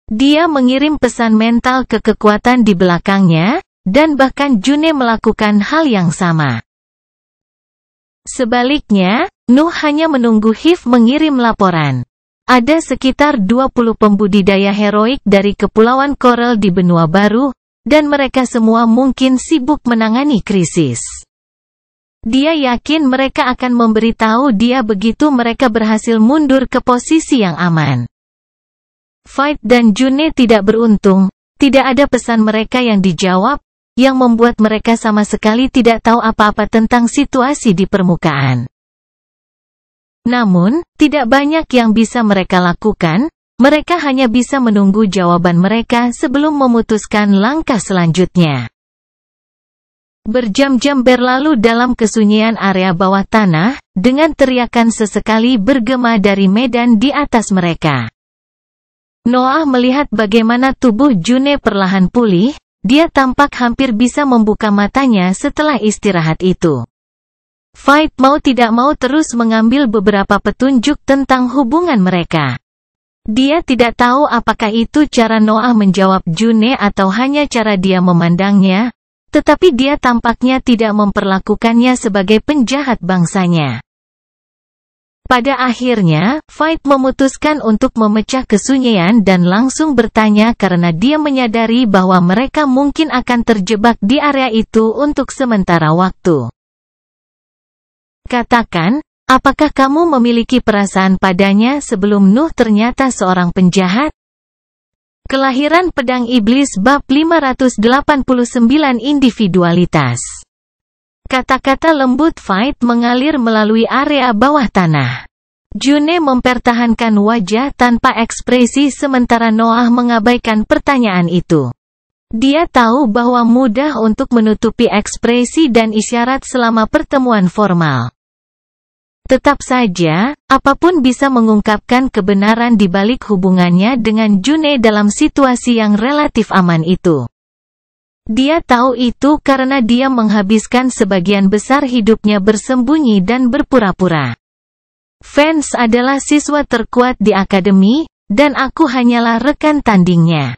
Dia mengirim pesan mental ke kekuatan di belakangnya, dan bahkan June melakukan hal yang sama. Sebaliknya, Nuh hanya menunggu Hiv mengirim laporan. Ada sekitar 20 pembudidaya heroik dari Kepulauan Coral di benua baru, dan mereka semua mungkin sibuk menangani krisis. Dia yakin mereka akan memberitahu dia begitu mereka berhasil mundur ke posisi yang aman. Fight dan June tidak beruntung, tidak ada pesan mereka yang dijawab, yang membuat mereka sama sekali tidak tahu apa-apa tentang situasi di permukaan. Namun, tidak banyak yang bisa mereka lakukan, mereka hanya bisa menunggu jawaban mereka sebelum memutuskan langkah selanjutnya. Berjam-jam berlalu dalam kesunyian area bawah tanah, dengan teriakan sesekali bergema dari medan di atas mereka. Noah melihat bagaimana tubuh June perlahan pulih, dia tampak hampir bisa membuka matanya setelah istirahat itu. Fight mau tidak mau terus mengambil beberapa petunjuk tentang hubungan mereka. Dia tidak tahu apakah itu cara Noah menjawab June atau hanya cara dia memandangnya, tetapi dia tampaknya tidak memperlakukannya sebagai penjahat bangsanya. Pada akhirnya, Fight memutuskan untuk memecah kesunyian dan langsung bertanya karena dia menyadari bahwa mereka mungkin akan terjebak di area itu untuk sementara waktu. Katakan, apakah kamu memiliki perasaan padanya sebelum Nuh ternyata seorang penjahat? Kelahiran Pedang Iblis bab 589 Individualitas. Kata-kata lembut Fight mengalir melalui area bawah tanah. June mempertahankan wajah tanpa ekspresi sementara Noah mengabaikan pertanyaan itu. Dia tahu bahwa mudah untuk menutupi ekspresi dan isyarat selama pertemuan formal. Tetap saja, apapun bisa mengungkapkan kebenaran di balik hubungannya dengan June dalam situasi yang relatif aman itu. Dia tahu itu karena dia menghabiskan sebagian besar hidupnya bersembunyi dan berpura-pura. Vance adalah siswa terkuat di akademi, dan aku hanyalah rekan tandingnya.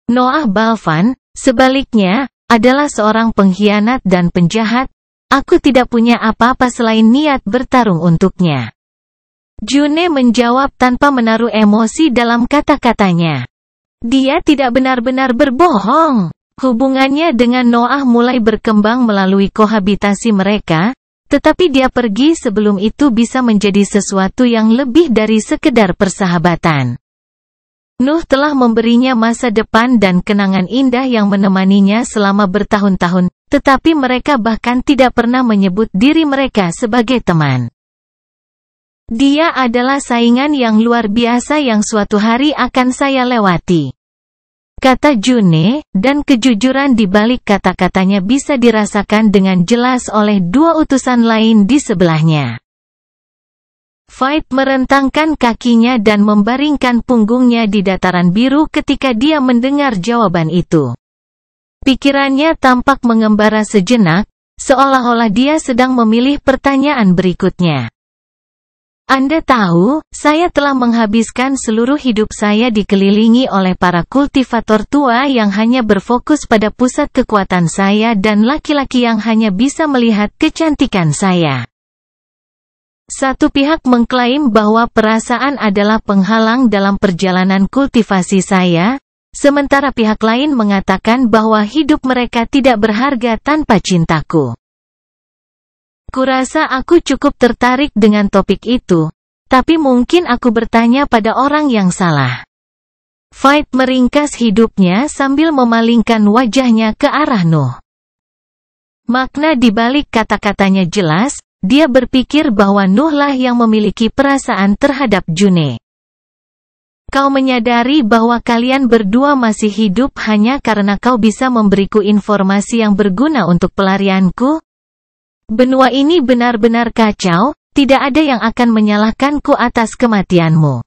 Noah Balvan, sebaliknya, adalah seorang pengkhianat dan penjahat. Aku tidak punya apa-apa selain niat bertarung untuknya. June menjawab tanpa menaruh emosi dalam kata-katanya. Dia tidak benar-benar berbohong. Hubungannya dengan Noah mulai berkembang melalui kohabitasi mereka, tetapi dia pergi sebelum itu bisa menjadi sesuatu yang lebih dari sekedar persahabatan. Nuh telah memberinya masa depan dan kenangan indah yang menemaninya selama bertahun-tahun, tetapi mereka bahkan tidak pernah menyebut diri mereka sebagai teman. Dia adalah saingan yang luar biasa yang suatu hari akan saya lewati. Kata June, dan kejujuran di balik kata-katanya bisa dirasakan dengan jelas oleh dua utusan lain di sebelahnya. Veit merentangkan kakinya dan membaringkan punggungnya di dataran biru ketika dia mendengar jawaban itu. Pikirannya tampak mengembara sejenak, seolah-olah dia sedang memilih pertanyaan berikutnya. Anda tahu, saya telah menghabiskan seluruh hidup saya dikelilingi oleh para kultivator tua yang hanya berfokus pada pusat kekuatan saya dan laki-laki yang hanya bisa melihat kecantikan saya. Satu pihak mengklaim bahwa perasaan adalah penghalang dalam perjalanan kultivasi saya, sementara pihak lain mengatakan bahwa hidup mereka tidak berharga tanpa cintaku. Kurasa aku cukup tertarik dengan topik itu, tapi mungkin aku bertanya pada orang yang salah. Veit meringkas hidupnya sambil memalingkan wajahnya ke arah Nuh. Makna di balik kata-katanya jelas, dia berpikir bahwa Nuhlah yang memiliki perasaan terhadap June. Kau menyadari bahwa kalian berdua masih hidup hanya karena kau bisa memberiku informasi yang berguna untuk pelarianku? Benua ini benar-benar kacau, tidak ada yang akan menyalahkanku atas kematianmu.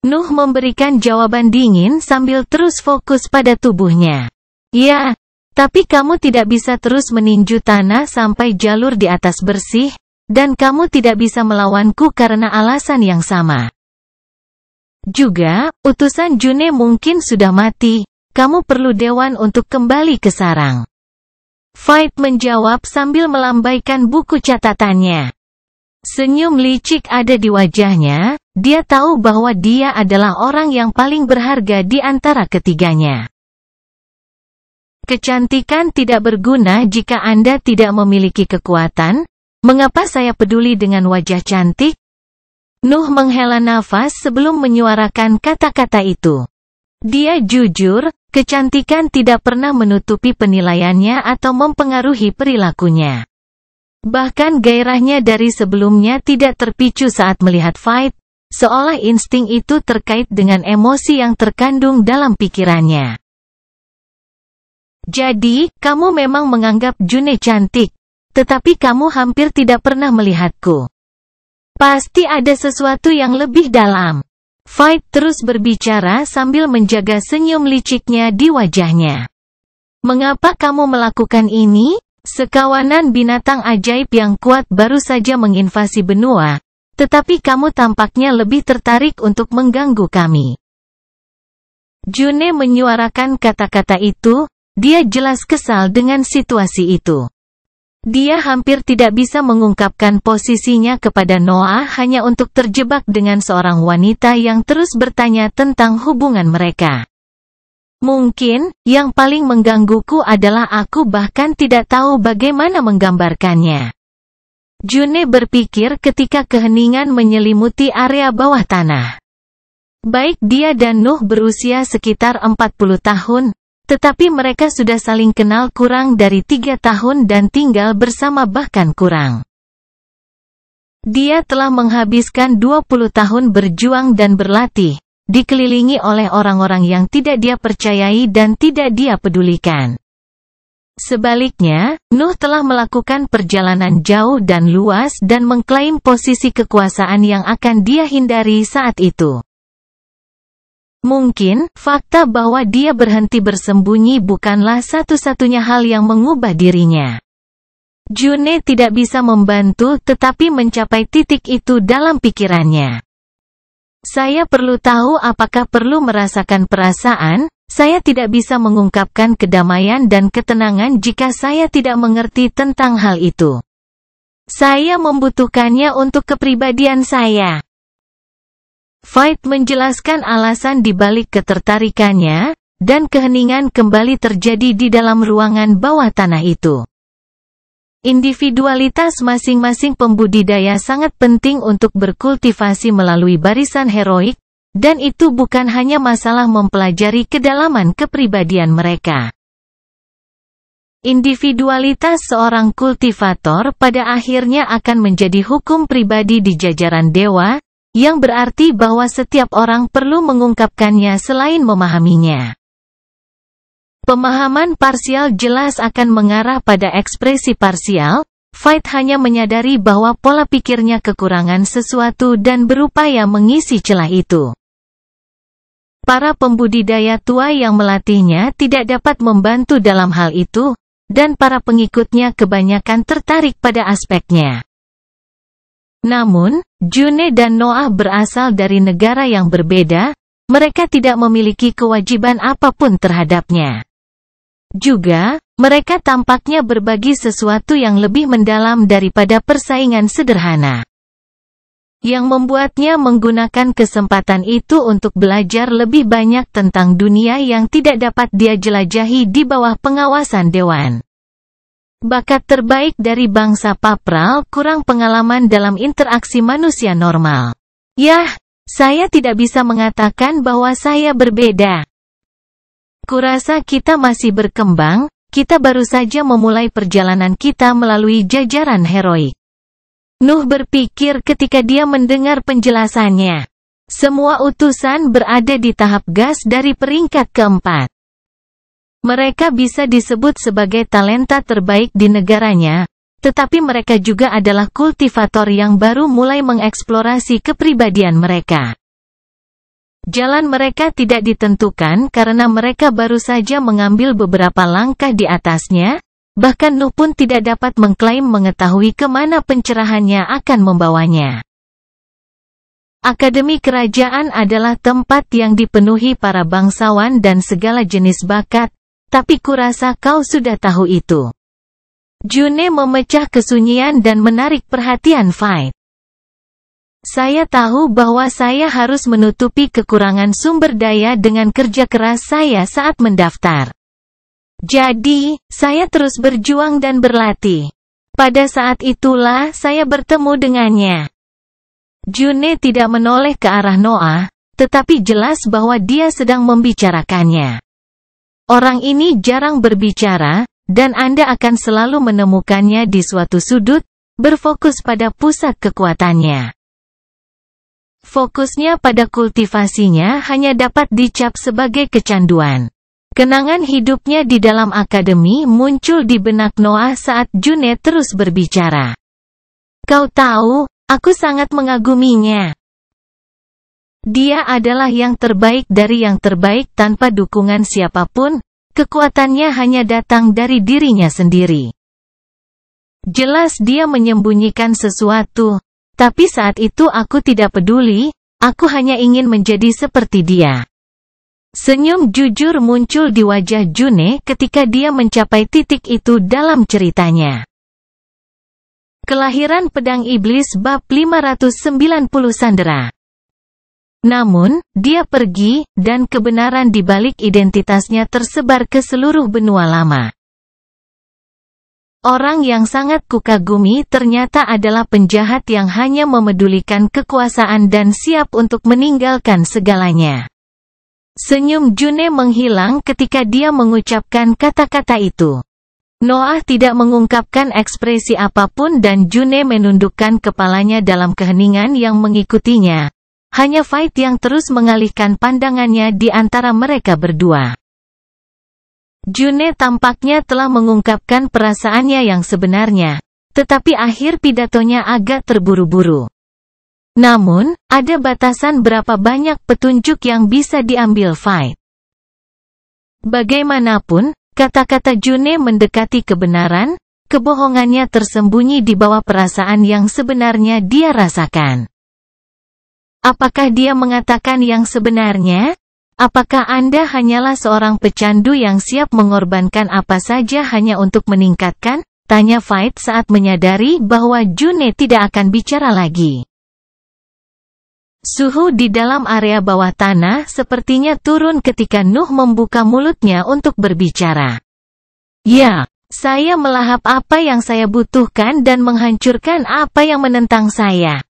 Nuh memberikan jawaban dingin sambil terus fokus pada tubuhnya. Ya, tapi kamu tidak bisa terus meninju tanah sampai jalur di atas bersih, dan kamu tidak bisa melawanku karena alasan yang sama. Juga, utusan June mungkin sudah mati, kamu perlu dewan untuk kembali ke sarang. Veit menjawab sambil melambaikan buku catatannya. Senyum licik ada di wajahnya, dia tahu bahwa dia adalah orang yang paling berharga di antara ketiganya. Kecantikan tidak berguna jika Anda tidak memiliki kekuatan. Mengapa saya peduli dengan wajah cantik? Nuh menghela nafas sebelum menyuarakan kata-kata itu. Dia jujur, kecantikan tidak pernah menutupi penilaiannya atau mempengaruhi perilakunya. Bahkan gairahnya dari sebelumnya tidak terpicu saat melihat Veit, seolah insting itu terkait dengan emosi yang terkandung dalam pikirannya. Jadi, kamu memang menganggap June cantik, tetapi kamu hampir tidak pernah melihatku. Pasti ada sesuatu yang lebih dalam. Veit terus berbicara sambil menjaga senyum liciknya di wajahnya. Mengapa kamu melakukan ini? Sekawanan binatang ajaib yang kuat baru saja menginvasi benua, tetapi kamu tampaknya lebih tertarik untuk mengganggu kami. June menyuarakan kata-kata itu, dia jelas kesal dengan situasi itu. Dia hampir tidak bisa mengungkapkan posisinya kepada Noah hanya untuk terjebak dengan seorang wanita yang terus bertanya tentang hubungan mereka. Mungkin, yang paling menggangguku adalah aku bahkan tidak tahu bagaimana menggambarkannya. June berpikir ketika keheningan menyelimuti area bawah tanah. Baik dia dan Nuh berusia sekitar 40 tahun, tetapi mereka sudah saling kenal kurang dari 3 tahun dan tinggal bersama bahkan kurang. Dia telah menghabiskan 20 tahun berjuang dan berlatih, dikelilingi oleh orang-orang yang tidak dia percayai dan tidak dia pedulikan. Sebaliknya, Nuh telah melakukan perjalanan jauh dan luas dan mengklaim posisi kekuasaan yang akan dia hindari saat itu. Mungkin, fakta bahwa dia berhenti bersembunyi bukanlah satu-satunya hal yang mengubah dirinya. June tidak bisa membantu tetapi mencapai titik itu dalam pikirannya. Saya perlu tahu apakah perlu merasakan perasaan, saya tidak bisa mengungkapkan kedamaian dan ketenangan jika saya tidak mengerti tentang hal itu. Saya membutuhkannya untuk kepribadian saya. Veit menjelaskan alasan di balik ketertarikannya, dan keheningan kembali terjadi di dalam ruangan bawah tanah itu. Individualitas masing-masing pembudidaya sangat penting untuk berkultivasi melalui barisan heroik, dan itu bukan hanya masalah mempelajari kedalaman kepribadian mereka. Individualitas seorang kultivator pada akhirnya akan menjadi hukum pribadi di jajaran dewa, yang berarti bahwa setiap orang perlu mengungkapkannya selain memahaminya. Pemahaman parsial jelas akan mengarah pada ekspresi parsial. Veit hanya menyadari bahwa pola pikirnya kekurangan sesuatu dan berupaya mengisi celah itu. Para pembudidaya tua yang melatihnya tidak dapat membantu dalam hal itu, dan para pengikutnya kebanyakan tertarik pada aspeknya. Namun, June dan Noah berasal dari negara yang berbeda, mereka tidak memiliki kewajiban apapun terhadapnya. Juga, mereka tampaknya berbagi sesuatu yang lebih mendalam daripada persaingan sederhana. Yang membuatnya menggunakan kesempatan itu untuk belajar lebih banyak tentang dunia yang tidak dapat dia jelajahi di bawah pengawasan dewan. Bakat terbaik dari bangsa Papral kurang pengalaman dalam interaksi manusia normal. Yah, saya tidak bisa mengatakan bahwa saya berbeda. Kurasa kita masih berkembang, kita baru saja memulai perjalanan kita melalui jajaran heroik. Nuh berpikir ketika dia mendengar penjelasannya. Semua utusan berada di tahap gas dari peringkat keempat. Mereka bisa disebut sebagai talenta terbaik di negaranya, tetapi mereka juga adalah kultivator yang baru mulai mengeksplorasi kepribadian mereka. Jalan mereka tidak ditentukan karena mereka baru saja mengambil beberapa langkah di atasnya. Bahkan Nuh pun tidak dapat mengklaim mengetahui kemana pencerahannya akan membawanya. Akademi kerajaan adalah tempat yang dipenuhi para bangsawan dan segala jenis bakat, tapi kurasa kau sudah tahu itu. June memecah kesunyian dan menarik perhatian Veit. Saya tahu bahwa saya harus menutupi kekurangan sumber daya dengan kerja keras saya saat mendaftar. Jadi, saya terus berjuang dan berlatih. Pada saat itulah saya bertemu dengannya. June tidak menoleh ke arah Noah, tetapi jelas bahwa dia sedang membicarakannya. Orang ini jarang berbicara, dan Anda akan selalu menemukannya di suatu sudut, berfokus pada pusat kekuatannya. Fokusnya pada kultivasinya hanya dapat dicap sebagai kecanduan. Kenangan hidupnya di dalam akademi muncul di benak Noah saat June terus berbicara. Kau tahu, aku sangat mengaguminya. Dia adalah yang terbaik dari yang terbaik tanpa dukungan siapapun, kekuatannya hanya datang dari dirinya sendiri. Jelas dia menyembunyikan sesuatu, tapi saat itu aku tidak peduli, aku hanya ingin menjadi seperti dia. Senyum jujur muncul di wajah June ketika dia mencapai titik itu dalam ceritanya. Kelahiran Pedang Iblis bab 590 Sandera. Namun, dia pergi, dan kebenaran di balik identitasnya tersebar ke seluruh benua lama. Orang yang sangat kukagumi ternyata adalah penjahat yang hanya memedulikan kekuasaan dan siap untuk meninggalkan segalanya. Senyum June menghilang ketika dia mengucapkan kata-kata itu. Noah tidak mengungkapkan ekspresi apapun dan June menundukkan kepalanya dalam keheningan yang mengikutinya. hanya Fight yang terus mengalihkan pandangannya di antara mereka berdua. June tampaknya telah mengungkapkan perasaannya yang sebenarnya, tetapi akhir pidatonya agak terburu-buru. Namun, ada batasan berapa banyak petunjuk yang bisa diambil Fight. Bagaimanapun, kata-kata June mendekati kebenaran, kebohongannya tersembunyi di bawah perasaan yang sebenarnya dia rasakan. Apakah dia mengatakan yang sebenarnya? Apakah Anda hanyalah seorang pecandu yang siap mengorbankan apa saja hanya untuk meningkatkan? Tanya Fight saat menyadari bahwa June tidak akan bicara lagi. Suhu di dalam area bawah tanah sepertinya turun ketika Nuh membuka mulutnya untuk berbicara. Ya, saya melahap apa yang saya butuhkan dan menghancurkan apa yang menentang saya.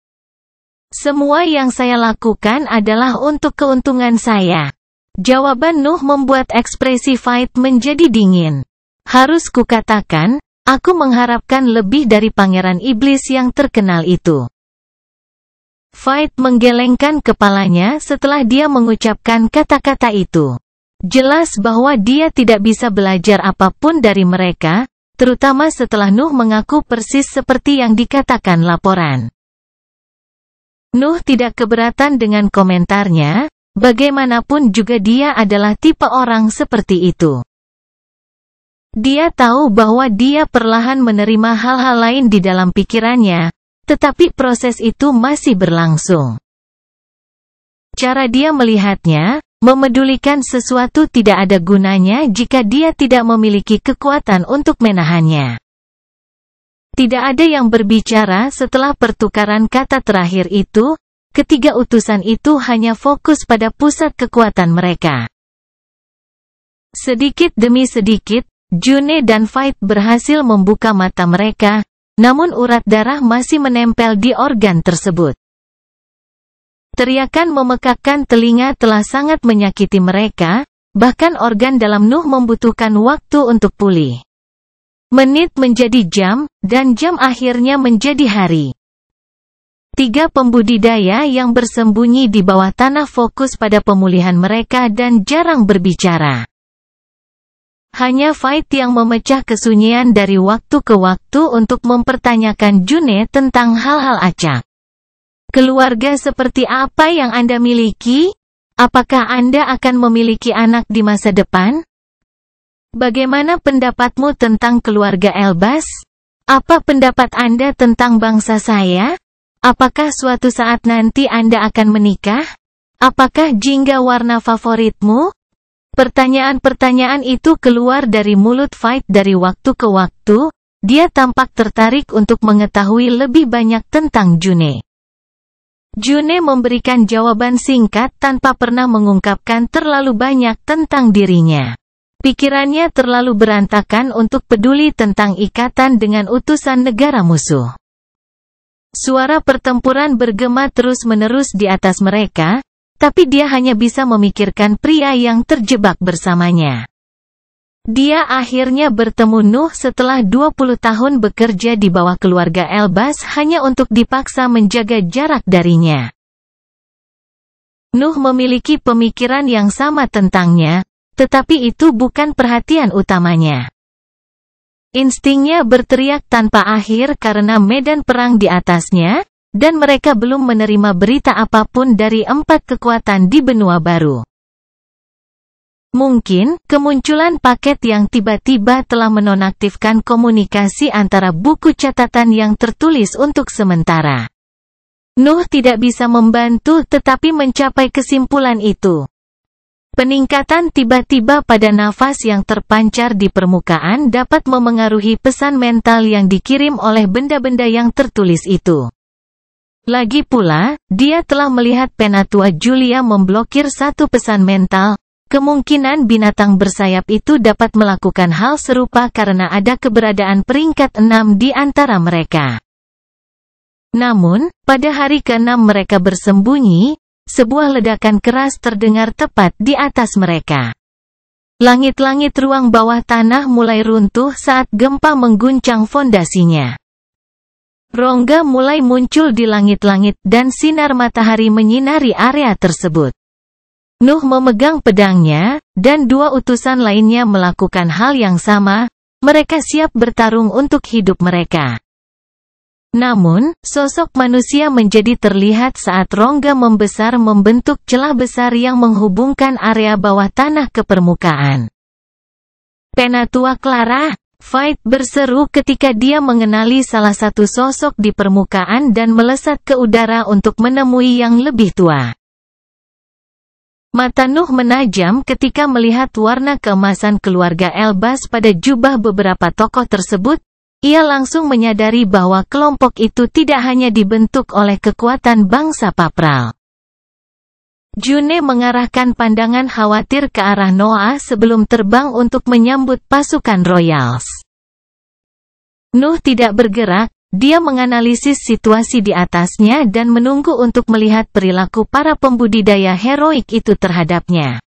Semua yang saya lakukan adalah untuk keuntungan saya. Jawaban Nuh membuat ekspresi Fight menjadi dingin. Harus kukatakan, aku mengharapkan lebih dari pangeran iblis yang terkenal itu. Fight menggelengkan kepalanya setelah dia mengucapkan kata-kata itu. Jelas bahwa dia tidak bisa belajar apapun dari mereka, terutama setelah Nuh mengaku persis seperti yang dikatakan laporan. Nuh tidak keberatan dengan komentarnya, bagaimanapun juga dia adalah tipe orang seperti itu. Dia tahu bahwa dia perlahan menerima hal-hal lain di dalam pikirannya, tetapi proses itu masih berlangsung. Cara dia melihatnya, memedulikan sesuatu tidak ada gunanya jika dia tidak memiliki kekuatan untuk menahannya. Tidak ada yang berbicara setelah pertukaran kata terakhir itu, ketiga utusan itu hanya fokus pada pusat kekuatan mereka. Sedikit demi sedikit, June dan Fight berhasil membuka mata mereka, namun urat darah masih menempel di organ tersebut. Teriakan memekakkan telinga telah sangat menyakiti mereka, bahkan organ dalam Nuh membutuhkan waktu untuk pulih. Menit menjadi jam, dan jam akhirnya menjadi hari. 3 pembudidaya yang bersembunyi di bawah tanah fokus pada pemulihan mereka dan jarang berbicara. Hanya Fight yang memecah kesunyian dari waktu ke waktu untuk mempertanyakan June tentang hal-hal acak. Keluarga seperti apa yang Anda miliki? Apakah Anda akan memiliki anak di masa depan? Bagaimana pendapatmu tentang keluarga Elbas? Apa pendapat Anda tentang bangsa saya? Apakah suatu saat nanti Anda akan menikah? Apakah jingga warna favoritmu? Pertanyaan-pertanyaan itu keluar dari mulut Fight dari waktu ke waktu, dia tampak tertarik untuk mengetahui lebih banyak tentang June. June memberikan jawaban singkat tanpa pernah mengungkapkan terlalu banyak tentang dirinya. Pikirannya terlalu berantakan untuk peduli tentang ikatan dengan utusan negara musuh. Suara pertempuran bergema terus-menerus di atas mereka, tapi dia hanya bisa memikirkan pria yang terjebak bersamanya. Dia akhirnya bertemu Nuh setelah 20 tahun bekerja di bawah keluarga Elbas hanya untuk dipaksa menjaga jarak darinya. Nuh memiliki pemikiran yang sama tentangnya, tetapi itu bukan perhatian utamanya. Instingnya berteriak tanpa akhir karena medan perang di atasnya, dan mereka belum menerima berita apapun dari 4 kekuatan di benua baru. Mungkin, kemunculan paket yang tiba-tiba telah menonaktifkan komunikasi antara buku catatan yang tertulis untuk sementara. Nuh tidak bisa membantu tetapi mencapai kesimpulan itu. Peningkatan tiba-tiba pada nafas yang terpancar di permukaan dapat memengaruhi pesan mental yang dikirim oleh benda-benda yang tertulis itu. Lagi pula, dia telah melihat penatua Julia memblokir satu pesan mental. Kemungkinan binatang bersayap itu dapat melakukan hal serupa karena ada keberadaan peringkat 6 di antara mereka. Namun, pada hari ke-6 mereka bersembunyi, sebuah ledakan keras terdengar tepat di atas mereka. Langit-langit ruang bawah tanah mulai runtuh saat gempa mengguncang fondasinya. Rongga mulai muncul di langit-langit dan sinar matahari menyinari area tersebut. Nuh memegang pedangnya, dan dua utusan lainnya melakukan hal yang sama. Mereka siap bertarung untuk hidup mereka. Namun, sosok manusia menjadi terlihat saat rongga membesar membentuk celah besar yang menghubungkan area bawah tanah ke permukaan. Penatua Clara, Fight berseru ketika dia mengenali salah satu sosok di permukaan dan melesat ke udara untuk menemui yang lebih tua. Mata Nuh menajam ketika melihat warna keemasan keluarga Elbas pada jubah beberapa tokoh tersebut. Ia langsung menyadari bahwa kelompok itu tidak hanya dibentuk oleh kekuatan bangsa Papral. June mengarahkan pandangan khawatir ke arah Noah sebelum terbang untuk menyambut pasukan Royals. Nuh tidak bergerak, dia menganalisis situasi di atasnya dan menunggu untuk melihat perilaku para pembudidaya heroik itu terhadapnya.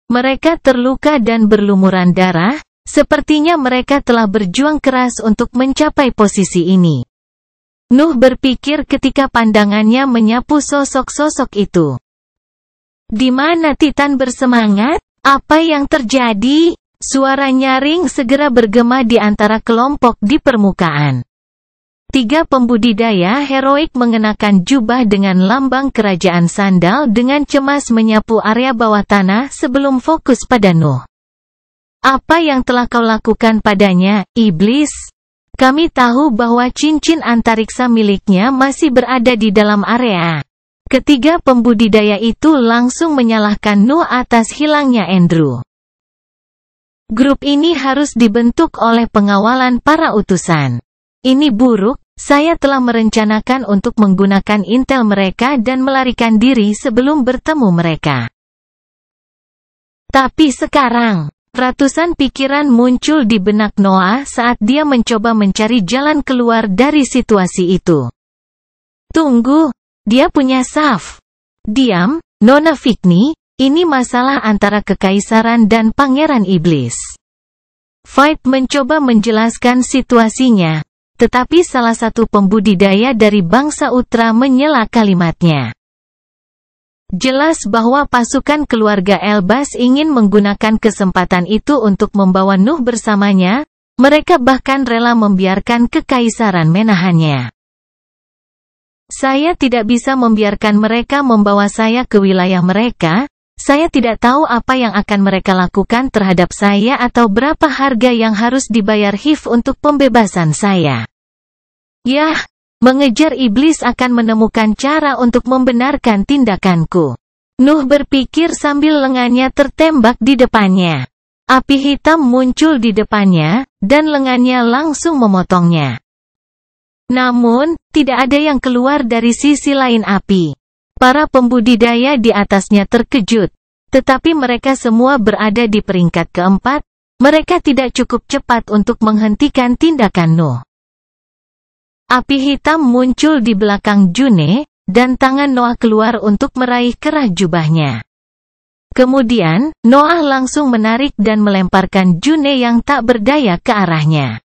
Mereka terluka dan berlumuran darah, sepertinya mereka telah berjuang keras untuk mencapai posisi ini. Nuh berpikir ketika pandangannya menyapu sosok-sosok itu. Di mana Titan bersemangat? Apa yang terjadi? Suara nyaring segera bergema di antara kelompok di permukaan. Tiga pembudidaya heroik mengenakan jubah dengan lambang kerajaan sandal dengan cemas menyapu area bawah tanah sebelum fokus pada Nuh. Apa yang telah kau lakukan padanya, iblis? Kami tahu bahwa cincin antariksa miliknya masih berada di dalam area. Ketiga pembudidaya itu langsung menyalahkan Nuh atas hilangnya Andrew. Grup ini harus dibentuk oleh pengawalan para utusan. Ini buruk, saya telah merencanakan untuk menggunakan intel mereka dan melarikan diri sebelum bertemu mereka. Tapi sekarang, ratusan pikiran muncul di benak Noah saat dia mencoba mencari jalan keluar dari situasi itu. Tunggu, dia punya saf. Diam, Nona Fikni, ini masalah antara kekaisaran dan pangeran iblis. Fight mencoba menjelaskan situasinya, tetapi salah satu pembudidaya dari bangsa Utra menyela kalimatnya. Jelas bahwa pasukan keluarga Elbas ingin menggunakan kesempatan itu untuk membawa Nuh bersamanya, mereka bahkan rela membiarkan kekaisaran menahannya. Saya tidak bisa membiarkan mereka membawa saya ke wilayah mereka, saya tidak tahu apa yang akan mereka lakukan terhadap saya atau berapa harga yang harus dibayar Hif untuk pembebasan saya. Yah! Mengejar iblis akan menemukan cara untuk membenarkan tindakanku. Nuh berpikir sambil lengannya tertembak di depannya. Api hitam muncul di depannya, dan lengannya langsung memotongnya. Namun, tidak ada yang keluar dari sisi lain api. Para pembudidaya di atasnya terkejut. Tetapi mereka semua berada di peringkat keempat, mereka tidak cukup cepat untuk menghentikan tindakan Nuh. Api hitam muncul di belakang June, dan tangan Noah keluar untuk meraih kerah jubahnya. Kemudian, Noah langsung menarik dan melemparkan June yang tak berdaya ke arahnya.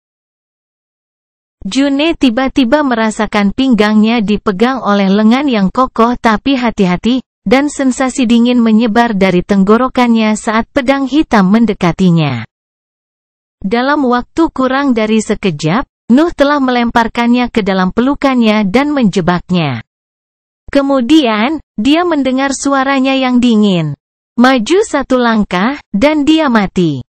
June tiba-tiba merasakan pinggangnya dipegang oleh lengan yang kokoh tapi hati-hati, dan sensasi dingin menyebar dari tenggorokannya saat pedang hitam mendekatinya. Dalam waktu kurang dari sekejap, Nuh telah melemparkannya ke dalam pelukannya dan menjebaknya. Kemudian, dia mendengar suaranya yang dingin. Maju satu langkah, dan dia mati.